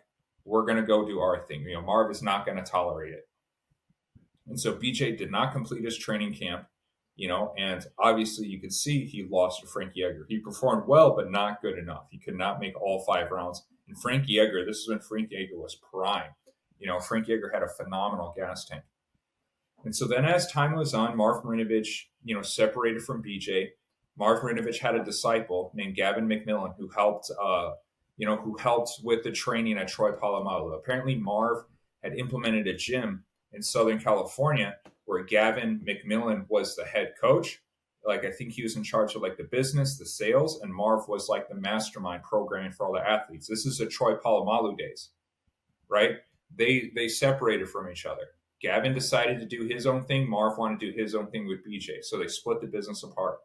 We're going to go do our thing. Marv is not going to tolerate it. And so BJ did not complete his training camp, and obviously you could see he lost to Frankie Edgar. He performed well, but not good enough. He could not make all 5 rounds. And Frankie Edgar, this is when Frankie Edgar was prime. Frankie Edgar had a phenomenal gas tank. And so then as time goes on, Marv Marinovich, separated from BJ. Marv Marinovich had a disciple named Gavin McMillan who helped with the training at Troy Polamalu. Apparently Marv had implemented a gym in Southern California where Gavin McMillan was the head coach. Like, I think he was in charge of like the business, the sales, and Marv was like the mastermind programming for all the athletes. This is the Troy Polamalu days, right? They separated from each other. Gavin decided to do his own thing. Marv wanted to do his own thing with BJ. So they split the business apart.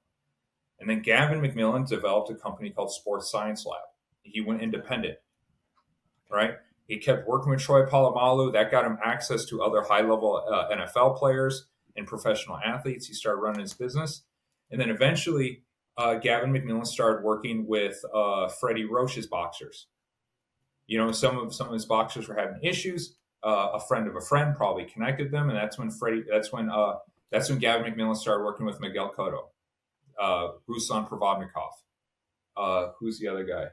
And then Gavin McMillan developed a company called Sports Science Lab. He went independent, right? He kept working with Troy Polamalu. That got him access to other high-level NFL players and professional athletes. He started running his business. And then eventually Gavin McMillan started working with Freddie Roach's boxers. Some of his boxers were having issues. A friend of a friend probably connected them, and that's when Gavin McMillan started working with Miguel Cotto, Ruslan Provodnikov. Who's the other guy?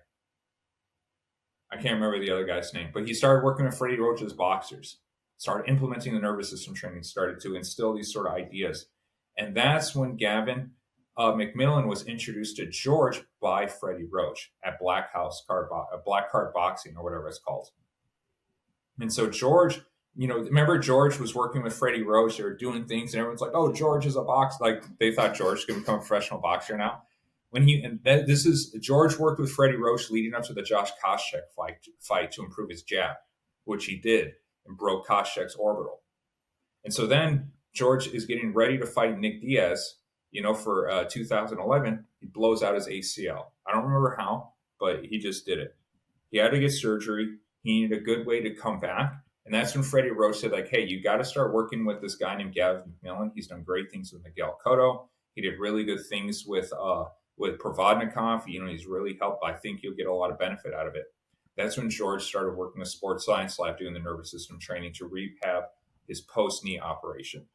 I can't remember the other guy's name, but he started working with Freddie Roach's boxers, started implementing the nervous system training, started to instill these sort of ideas. And that's when Gavin McMillan was introduced to George by Freddie Roach at Black Card Boxing, or whatever it's called. And so George, remember George was working with Freddie Roach. They were doing things, and everyone's like, "Oh, George is a boxer." Like they thought George was going to become a professional boxer now. George worked with Freddie Roach leading up to the Josh Koscheck fight to improve his jab, which he did and broke Koscheck's orbital. And so then George is getting ready to fight Nick Diaz, for 2011. He blows out his ACL. I don't remember how, but he just did it. He had to get surgery. He needed a good way to come back. And that's when Freddie Roach said, like, hey, you got to start working with this guy named Gavin McMillan. He's done great things with Miguel Cotto. He did really good things with Provodnikov. He's really helped. I think you'll get a lot of benefit out of it. That's when George started working with Sports Science Lab doing the nervous system training to rehab his post-knee operation.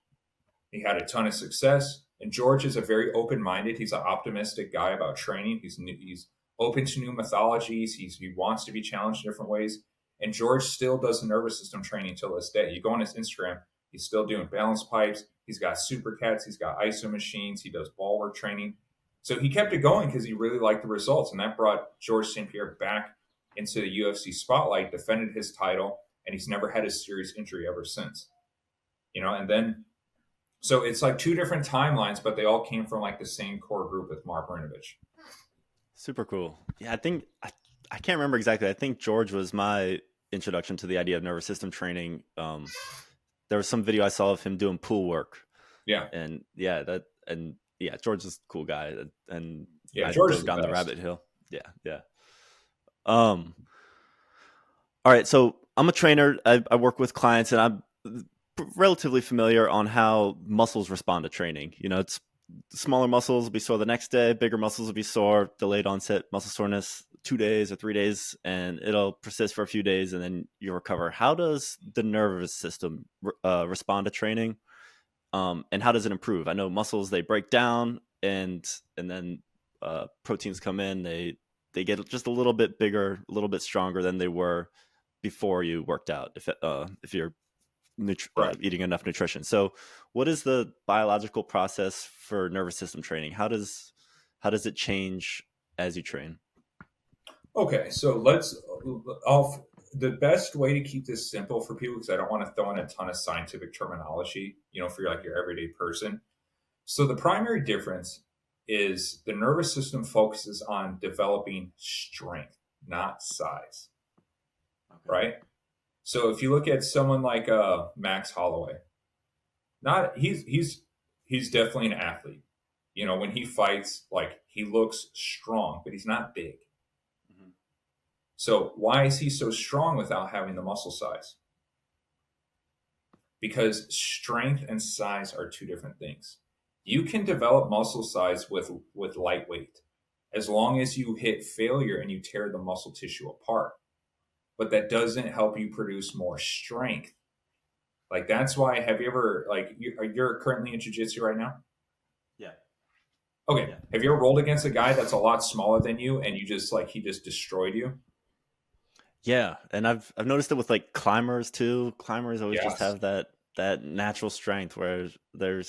He had a ton of success. And George is a very open-minded. He's an optimistic guy about training. He's open to new methodologies. He wants to be challenged in different ways. And George still does the nervous system training till this day. You go on his Instagram, he's still doing balance pipes. He's got supercats. He's got iso machines. He does ball work training. So he kept it going because he really liked the results. And that brought George St. Pierre back into the UFC spotlight, defended his title, and he's never had a serious injury ever since. And then, so it's like two different timelines, but they all came from like the same core group with Mark Marinovich. Super cool. Yeah, I think I can't remember exactly. I think George was my introduction to the idea of nervous system training. There was some video I saw of him doing pool work. Yeah. And George is a cool guy. And I George dove down the rabbit hill. Yeah. All right. So I'm a trainer. I work with clients, and I'm relatively familiar on how muscles respond to training. It's smaller muscles will be sore the next day, bigger muscles will be sore, delayed onset muscle soreness 2 days or 3 days, and it'll persist for a few days, and then you recover. How does the nervous system respond to training, and how does it improve? I know muscles, they break down, and then proteins come in. They get just a little bit bigger, a little bit stronger than they were before you worked out, if you're eating enough nutrition. So what is the biological process for nervous system training? How does it change as you train? Okay, so the best way to keep this simple for people, because I don't want to throw in a ton of scientific terminology, for your everyday person. So the primary difference is the nervous system focuses on developing strength, not size. Okay. Right? So if you look at someone like Max Holloway, he's definitely an athlete. When he fights, like he looks strong, but he's not big. Mm-hmm. So why is he so strong without having the muscle size? Because strength and size are two different things. You can develop muscle size with lightweight, as long as you hit failure and you tear the muscle tissue apart. But that doesn't help you produce more strength. Like that's why. Have you ever you're currently in jiu-jitsu right now? Yeah. Okay. Yeah. Have you ever rolled against a guy that's a lot smaller than you, and he just destroyed you? Yeah, and I've noticed it with like climbers too. Climbers always just have that natural strength where they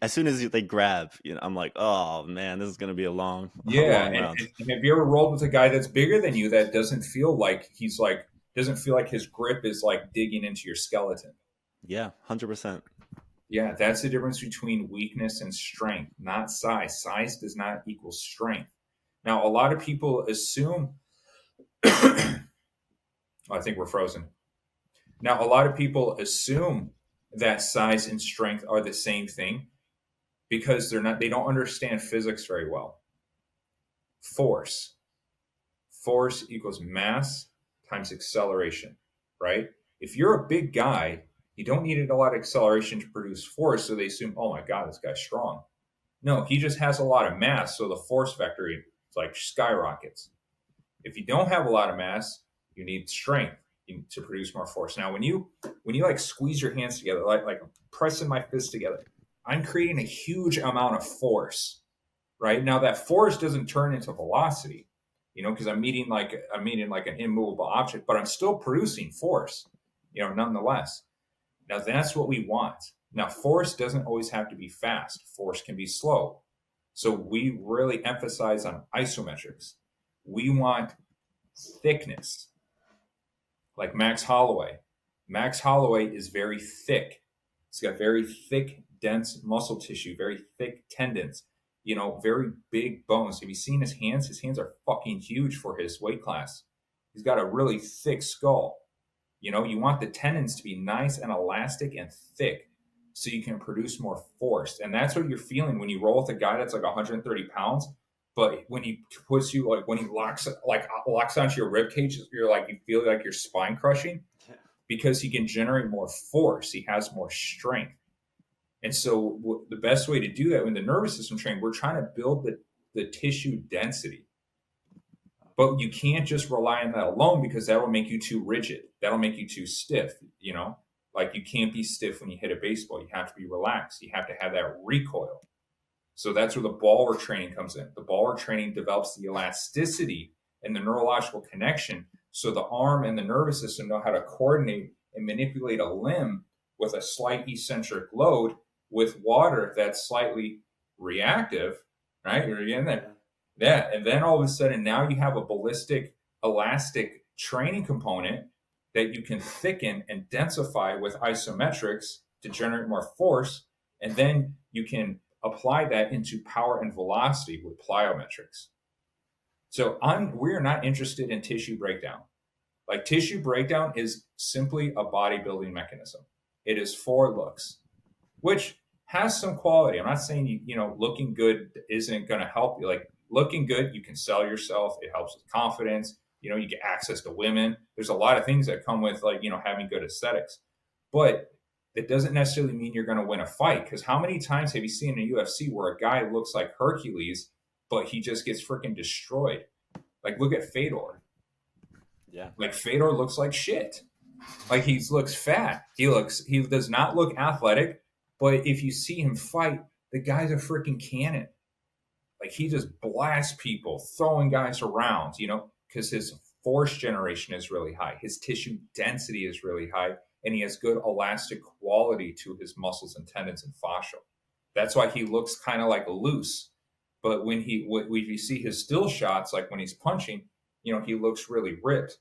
as soon as they grab, I'm like, oh man, this is gonna be a long round. And have you ever rolled with a guy that's bigger than you that doesn't feel like his grip is like digging into your skeleton? Yeah, 100%. Yeah, that's the difference between weakness and strength, not size. Size does not equal strength. Now, a lot of people assume. I think we're frozen. Now, a lot of people assume that size and strength are the same thing because they don't understand physics very well. Force equals mass times acceleration, right? If you're a big guy, you don't need a lot of acceleration to produce force, so they assume, oh my God, this guy's strong. No, he just has a lot of mass, so the force vector like skyrockets. If you don't have a lot of mass, you need strength to produce more force. Now, when you like squeeze your hands together, like pressing my fists together, I'm creating a huge amount of force, right? Now that force doesn't turn into velocity, because I'm meeting like an immovable object, but I'm still producing force, nonetheless. Now that's what we want. Now force doesn't always have to be fast. Force can be slow. So we really emphasize on isometrics. We want thickness, like Max Holloway. Max Holloway is very thick. He's got very thick, dense muscle tissue, very thick tendons, very big bones. Have you seen his hands? His hands are fucking huge for his weight class. He's got a really thick skull. You want the tendons to be nice and elastic and thick so you can produce more force. And that's what you're feeling when you roll with a guy that's like 130 pounds. But when he puts you, like when he locks onto your rib cage, you feel like your spine crushing because he can generate more force. He has more strength. And so the best way to do that in the nervous system training, we're trying to build the tissue density. But you can't just rely on that alone because that will make you too rigid. That'll make you too stiff, Like you can't be stiff when you hit a baseball. You have to be relaxed. You have to have that recoil. So that's where the baller training comes in. The baller training develops the elasticity and the neurological connection so the arm and the nervous system know how to coordinate and manipulate a limb with a slight eccentric load with water that's slightly reactive, right? You're getting that. Yeah. And then all of a sudden, now you have a ballistic, elastic training component that you can thicken and densify with isometrics to generate more force. And then you can apply that into power and velocity with plyometrics. So we're not interested in tissue breakdown. Like tissue breakdown is simply a bodybuilding mechanism. It is for looks, which has some quality. I'm not saying looking good isn't going to help you. Like looking good, you can sell yourself. It helps with confidence. You get access to women. There's a lot of things that come with having good aesthetics, but it doesn't necessarily mean you're going to win a fight. Because how many times have you seen in a UFC where a guy looks like Hercules, but he just gets freaking destroyed? Like look at Fedor. Yeah. Like Fedor looks like shit. Like he looks fat. He does not look athletic. But if you see him fight, the guy's a freaking cannon. Like he just blasts people, throwing guys around, because his force generation is really high. His tissue density is really high. And he has good elastic quality to his muscles and tendons and fascia. That's why he looks kind of like loose. But when you see his still shots, like when he's punching, he looks really ripped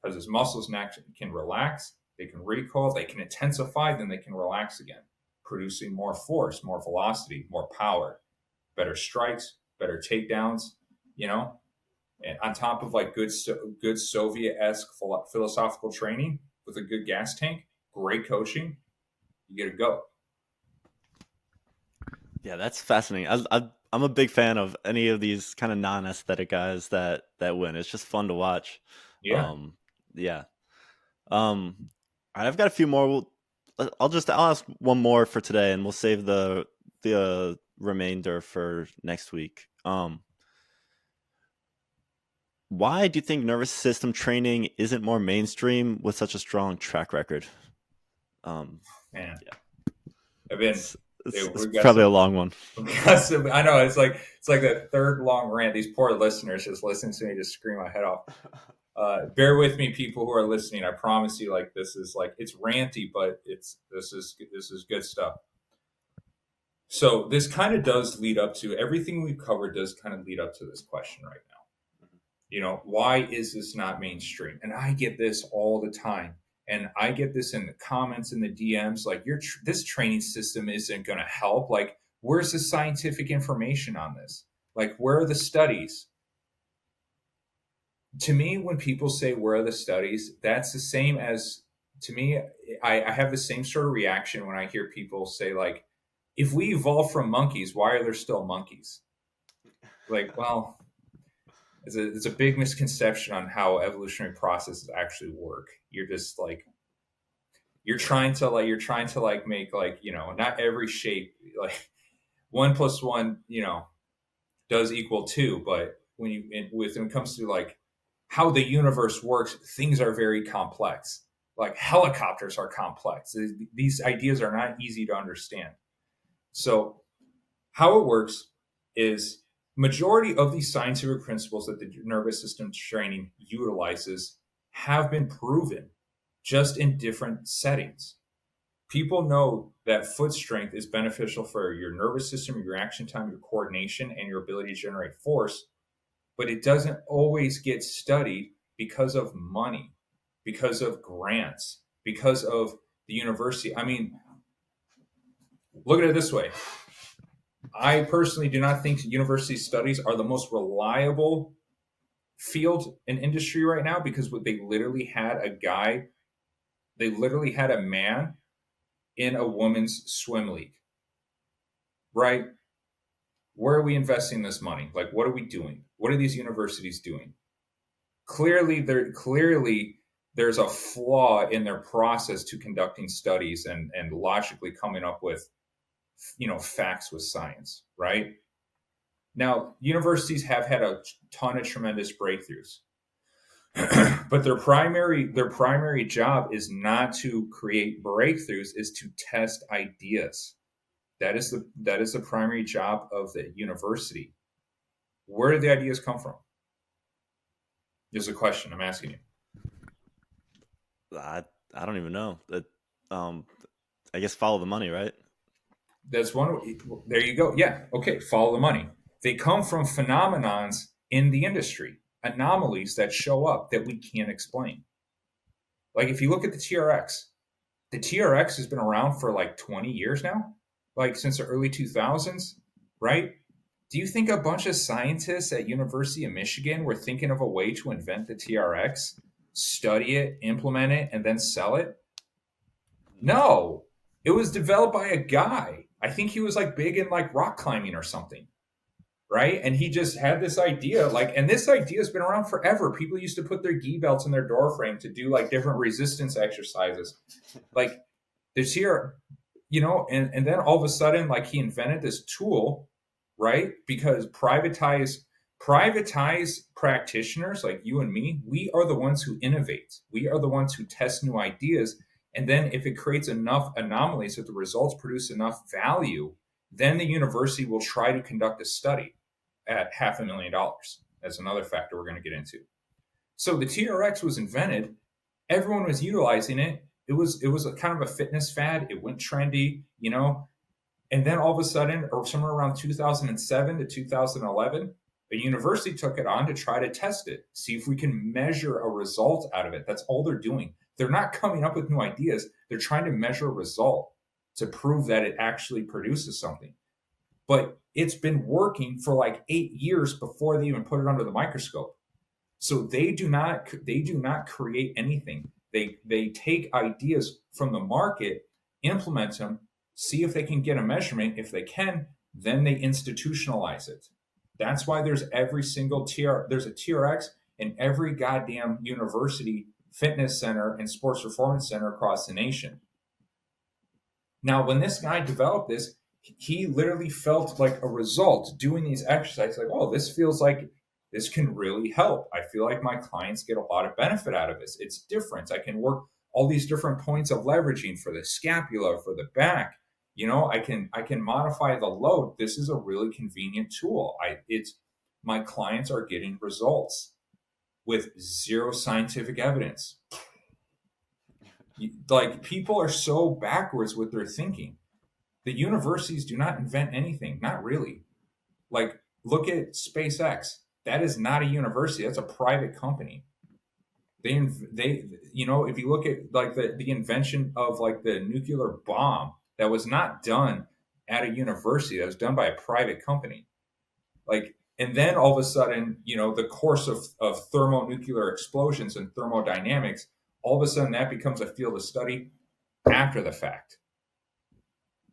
because his muscles can relax, they can recoil, they can intensify, then they can relax again, producing more force, more velocity, more power, better strikes, better takedowns, and on top of like good Soviet-esque philosophical training with a good gas tank, great coaching, you get to go. Yeah, that's fascinating. I'm a big fan of any of these kind of non-aesthetic guys that win. It's just fun to watch. Yeah. Um, yeah. All right, I've got a few more. I'll ask one more for today, and we'll save the remainder for next week. Why do you think nervous system training isn't more mainstream with such a strong track record? Man, Yeah, I've been. it's We got probably some. a long one. I know it's like the third long rant. These poor listeners just listen to me just scream my head off. Bear with me, people who are listening. I promise you, like this is like it's ranty, but this is good stuff. So this kind of does lead up to everything we've covered. Does kind of lead up to this question right now. Why is this not mainstream? And I get this all the time. And I get this in the comments and the DMs, like this training system isn't going to help. Like, where's the scientific information on this? Like, where are the studies? To me, when people say where are the studies, that's the same as to me. I have the same sort of reaction when I hear people say like, if we evolved from monkeys, why are there still monkeys? Like, well, it's a big misconception on how evolutionary processes actually work. You're just like you're trying to make like not every shape like one plus one, does equal two. But when it comes to like how the universe works, things are very complex. Like helicopters are complex. These ideas are not easy to understand. So how it works is majority of these scientific principles that the nervous system training utilizes have been proven, just in different settings. People know that foot strength is beneficial for your nervous system, your reaction time, your coordination, and your ability to generate force, but it doesn't always get studied because of money, because of grants, because of the university. I mean, look at it this way. I personally do not think university studies are the most reliable field in industry right now, because they literally had a man in a women's swim league, right? Where are we investing this money? Like, what are we doing? What are these universities doing? Clearly, there's a flaw in their process to conducting studies and logically coming up with facts with science, right? Now, universities have had a ton of tremendous breakthroughs, but their primary job is not to create breakthroughs, is to test ideas. That is the primary job of the university. Where do the ideas come from? Is a question I'm asking you. I don't even know. Um, I guess follow the money, right? That's one. There you go. Yeah. Okay. Follow the money. They come from phenomenons in the industry, anomalies that show up that we can't explain. Like if you look at the TRX has been around for like 20 years now, like since the early 2000s, right? Do you think a bunch of scientists at University of Michigan were thinking of a way to invent the TRX, study it, implement it, and then sell it? No, it was developed by a guy. I think he was like big in like rock climbing or something, right? And he just had this idea, like, and this idea has been around forever. People used to put their gi belts in their door frame to do like different resistance exercises, like this here, and then all of a sudden, like he invented this tool, right? Because privatized practitioners like you and me, we are the ones who innovate. We are the ones who test new ideas. And then if it creates enough anomalies that the results produce enough value, then the university will try to conduct a study at $500,000. That's another factor we're going to get into. So the TRX was invented. Everyone was utilizing it. It was a kind of a fitness fad. It went trendy, and then all of a sudden, or somewhere around 2007 to 2011, a university took it on to try to test it, see if we can measure a result out of it. That's all they're doing. They're not coming up with new ideas. They're trying to measure a result to prove that it actually produces something. But it's been working for like 8 years before they even put it under the microscope. So they do not create anything. They take ideas from the market, implement them, see if they can get a measurement. If they can, then they institutionalize it. That's why there's there's a TRX in every goddamn university, fitness center, and sports performance center across the nation. Now, when this guy developed this, he literally felt like a result doing these exercises, like, oh, this feels like this can really help. I feel like my clients get a lot of benefit out of this. It's different. I can work all these different points of leveraging for the scapula, for the back. I can modify the load. This is a really convenient tool. My clients are getting results with zero scientific evidence. Like people are so backwards with their thinking. The universities do not invent anything, not really. Like look at SpaceX. That is not a university. That's a private company. They if you look at like the invention of like the nuclear bomb, that was not done at a university. That was done by a private company. Like, and then all of a sudden, the course of thermonuclear explosions and thermodynamics, all of a sudden that becomes a field of study after the fact.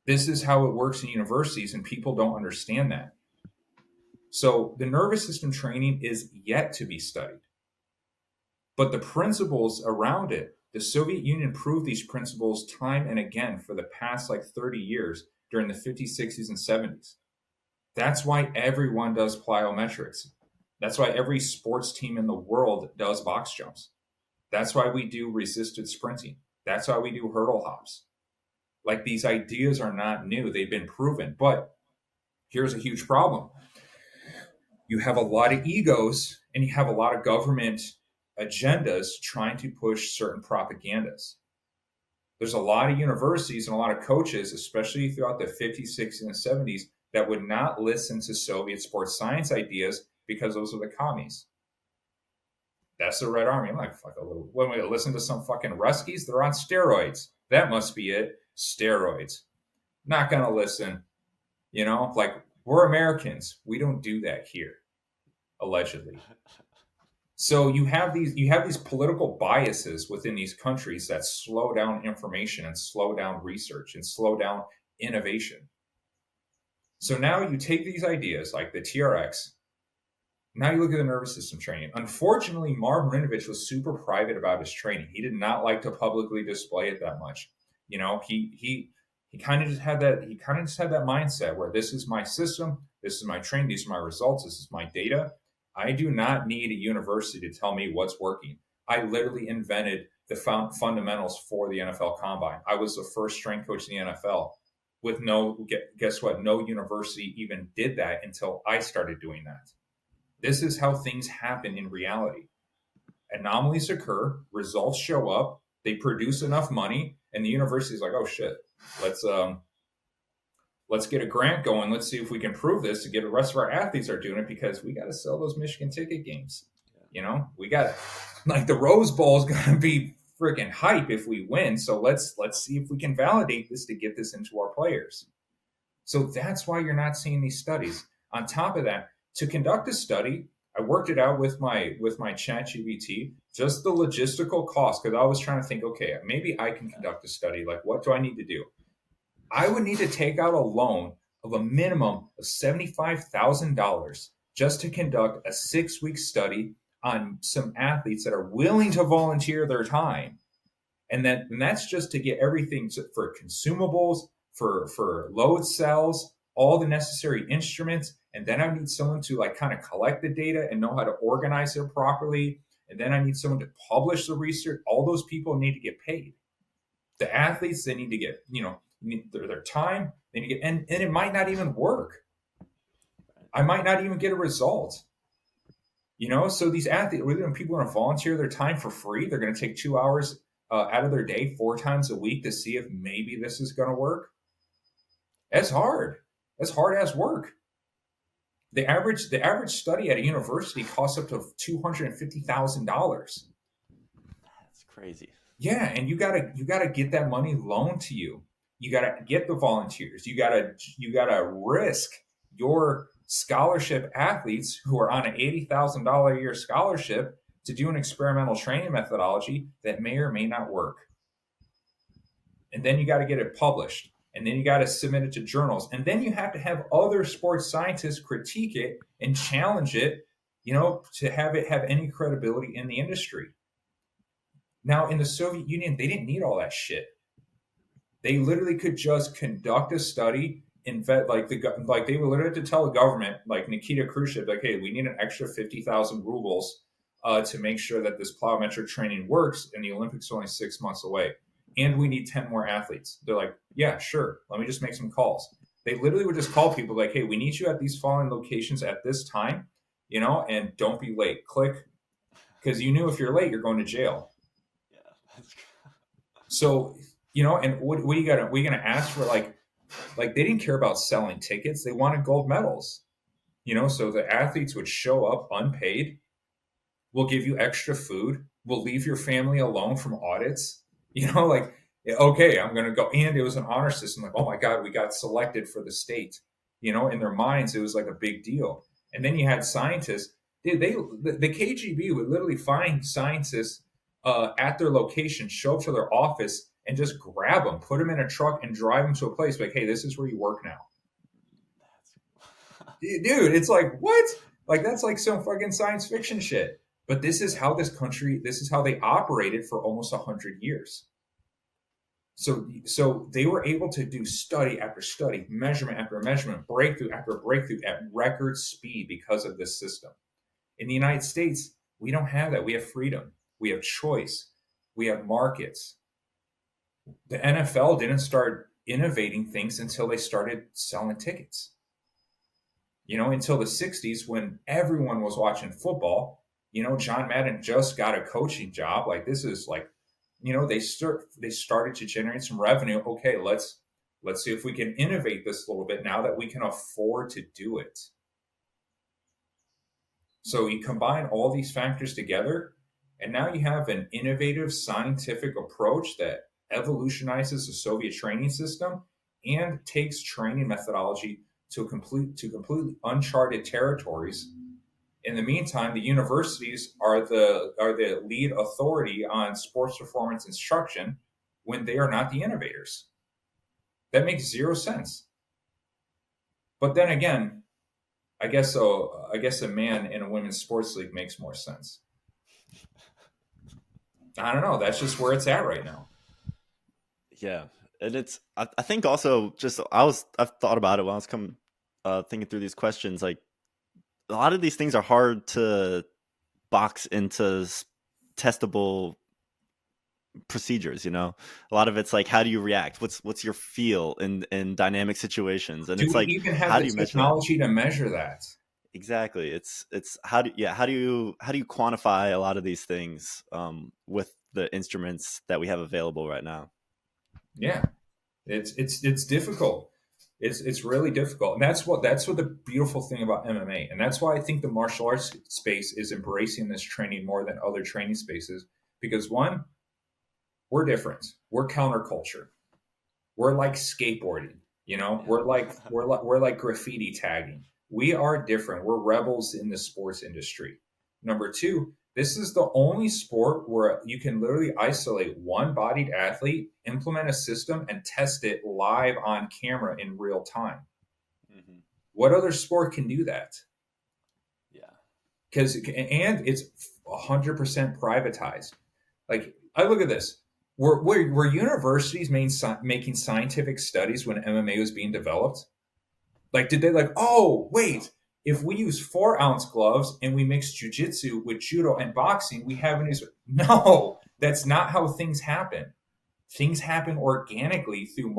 This is how it works in universities, and people don't understand that. So the nervous system training is yet to be studied. But the principles around it, the Soviet Union proved these principles time and again for the past like 30 years during the 50s, 60s, and 70s. That's why everyone does plyometrics. That's why every sports team in the world does box jumps. That's why we do resisted sprinting. That's why we do hurdle hops. Like, these ideas are not new, they've been proven. But here's a huge problem: you have a lot of egos and you have a lot of government agendas trying to push certain propagandas. There's a lot of universities and a lot of coaches, especially throughout the 50s, 60s, and 70s, that would not listen to Soviet sports science ideas because those are the commies. That's the Red Army. I'm like, fuck a little. When we listen to some fucking Ruskies, they're on steroids. That must be it. Steroids. Not gonna listen. Like, we're Americans. We don't do that here, allegedly. So you have these political biases within these countries that slow down information and slow down research and slow down innovation. So now you take these ideas like the TRX. Now you look at the nervous system training. Unfortunately, Marv Marinovich was super private about his training. He did not like to publicly display it that much. He kind of just had that. He kind of just had that mindset where this is my system, this is my training, these are my results, this is my data. I do not need a university to tell me what's working. I literally invented the fundamentals for the NFL Combine. I was the first strength coach in the NFL. With guess what? No university even did that until I started doing that. This is how things happen in reality. Anomalies occur, results show up, they produce enough money, and the university is like, oh shit, let's get a grant going. Let's see if we can prove this to get the rest of our athletes are doing it, because we got to sell those Michigan ticket games. We got like the Rose Bowl is going to be freaking hype if we win. So let's see if we can validate this to get this into our players. So that's why you're not seeing these studies. On top of that, to conduct a study, I worked it out with my chat GPT, just the logistical cost, because I was trying to think, okay, maybe I can conduct a study. Like, what do I need to do? I would need to take out a loan of a minimum of $75,000 just to conduct a 6-week study on some athletes that are willing to volunteer their time. And that's just to get everything for consumables, for load cells, all the necessary instruments. And then I need someone to like kind of collect the data and know how to organize it properly. And then I need someone to publish the research. All those people need to get paid. The athletes, they need to get, their time. They need to get, and it might not even work. I might not even get a result. So these athletes, when people are going to volunteer their time for free, they're going to take 2 hours out of their day 4 times a week to see if maybe this is going to work. That's hard. That's hard as work. The average study at a university costs up to $250,000. That's crazy. Yeah, and you gotta get that money loaned to you. You gotta get the volunteers. You gotta risk your scholarship athletes who are on an $80,000 a year scholarship to do an experimental training methodology that may or may not work. And then you got to get it published. And then you got to submit it to journals. And then you have to have other sports scientists critique it and challenge it, to have it have any credibility in the industry. Now, in the Soviet Union, they didn't need all that shit. They literally could just conduct a study, like they were literally to tell the government, like Nikita Khrushchev, like, hey, we need an extra 50,000 rubles to make sure that this plyometric training works, and the Olympics are only 6 months away. And we need 10 more athletes. They're like, yeah, sure. Let me just make some calls. They literally would just call people like, hey, we need you at these following locations at this time, and don't be late. Click. Because you knew if you're late, you're going to jail. Yeah. So, and what are you going to ask for? Like they didn't care about selling tickets. They wanted gold medals. So the athletes would show up unpaid. We'll give you extra food. We'll leave your family alone from audits. Okay, I'm going to go. And it was an honor system. Like, oh my God, we got selected for the state. In their minds, it was like a big deal. And then you had scientists. Dude, the KGB would literally find scientists at their location, show up to their office, and just grab them, put them in a truck, and drive them to a place. Like, hey, this is where you work now. Dude, it's like, what? Like, that's like some fucking science fiction shit. But this is how this is how they operated for almost 100 years. So they were able to do study after study, measurement after measurement, breakthrough after breakthrough at record speed because of this system. In the United States, we don't have that. We have freedom, we have choice, we have markets. The NFL didn't start innovating things until they started selling tickets. Until the 60s when everyone was watching football. John Madden just got a coaching job. Like this is like, they started to generate some revenue. Okay, let's see if we can innovate this a little bit now that we can afford to do it. So you combine all these factors together, and now you have an innovative scientific approach that evolutionizes the Soviet training system and takes training methodology to completely uncharted territories. In the meantime, the universities are the lead authority on sports performance instruction when they are not the innovators. That makes zero sense. But then again, I guess so. I guess a man in a women's sports league makes more sense. I don't know. That's just where it's at right now. Yeah, and I think also just I've thought about it while I was coming thinking through these questions. Like a lot of these things are hard to box into testable procedures. A lot of it's like, how do you react? What's your feel in dynamic situations? And Do it's we like, even have how the do you measure that? technology to measure that? Exactly. It's how do you quantify a lot of these things with the instruments that we have available right now? Yeah, it's difficult. It's really difficult, and that's what the beautiful thing about MMA, and that's why I think the martial arts space is embracing this training more than other training spaces. Because one, we're different. We're counterculture. We're like skateboarding. Yeah. We're like graffiti tagging. We are different. We're rebels in the sports industry. Number two, this is the only sport where you can literally isolate one bodied athlete, implement a system, and test it live on camera in real time. Hmm. What other sport can do that? Yeah. And it's 100% privatized. Like I look at this. Were universities making scientific studies when MMA was being developed? Like, did they like, oh, wait, if we use 4-ounce gloves and we mix jujitsu with judo and boxing, we have an. No, that's not how things happen. Things happen organically through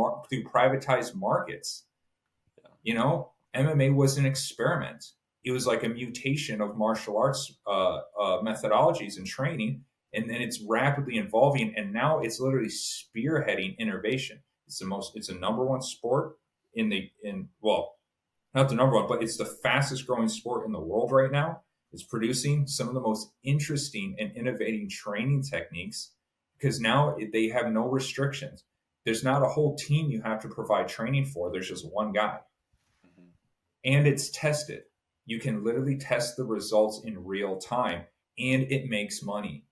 privatized markets. Yeah. MMA was an experiment. It was like a mutation of martial arts methodologies and training, and then it's rapidly evolving, and now it's literally spearheading innovation. It's the number one sport well, not the number one, but it's the fastest growing sport in the world right now. It's producing some of the most interesting and innovating training techniques because now they have no restrictions. There's not a whole team you have to provide training for. There's just one guy, Hmm. and it's tested. You can literally test the results in real time, and it makes money.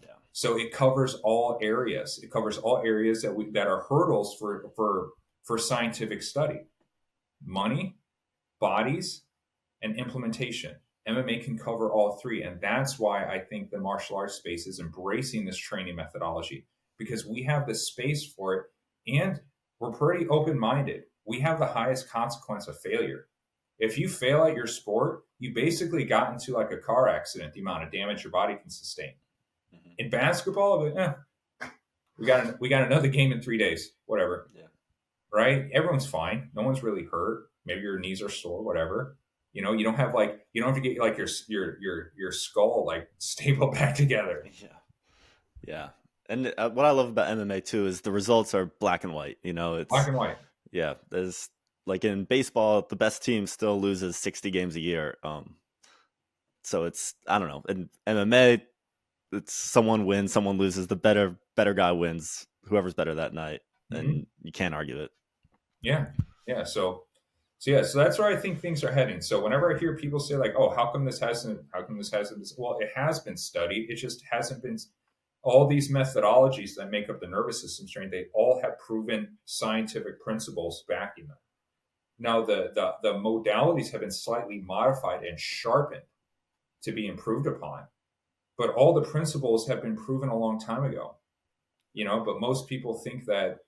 Yeah. So it covers all areas. It covers all areas that are hurdles for scientific study: money, bodies, and implementation. MMA can cover all three. And that's why I think the martial arts space is embracing this training methodology because we have the space for it and we're pretty open minded. We have the highest consequence of failure. If you fail at your sport, you basically got into like a car accident, the amount of damage your body can sustain. Hmm. In basketball, we got another game in 3 days, whatever, Yeah. right? Everyone's fine. No one's really hurt. Maybe your knees are sore, whatever. You don't have to get like your skull like stapled back together. Yeah. Yeah. And what I love about MMA too is the results are black and white. Black It's and white. yeah. There's like in baseball, the best team still loses 60 games a year. So it's I don't know. In MMA, it's someone wins, someone loses. The better guy wins. Whoever's better that night, Hmm. and you can't argue it. Yeah, yeah. So that's where I think things are heading. So whenever I hear people say like, "Oh, how come this hasn't?" Well, it has been studied. It just hasn't been. All these methodologies that make up the nervous system strain, they all have proven scientific principles backing them. Now, the modalities have been slightly modified and sharpened to be improved upon, but all the principles have been proven a long time ago. But most people think that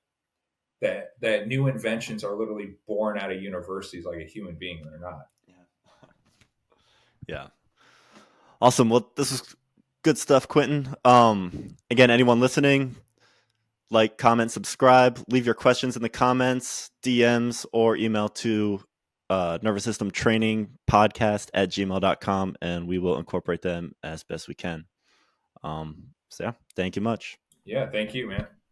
new inventions are literally born out of universities like a human being, and they're not. Yeah. Awesome. Well, this is good stuff, Quintin. Again, anyone listening, like, comment, subscribe, leave your questions in the comments, DMs, or email to nervous system training podcast at gmail.com, and we will incorporate them as best we can. So yeah, thank you much. Yeah, thank you, man.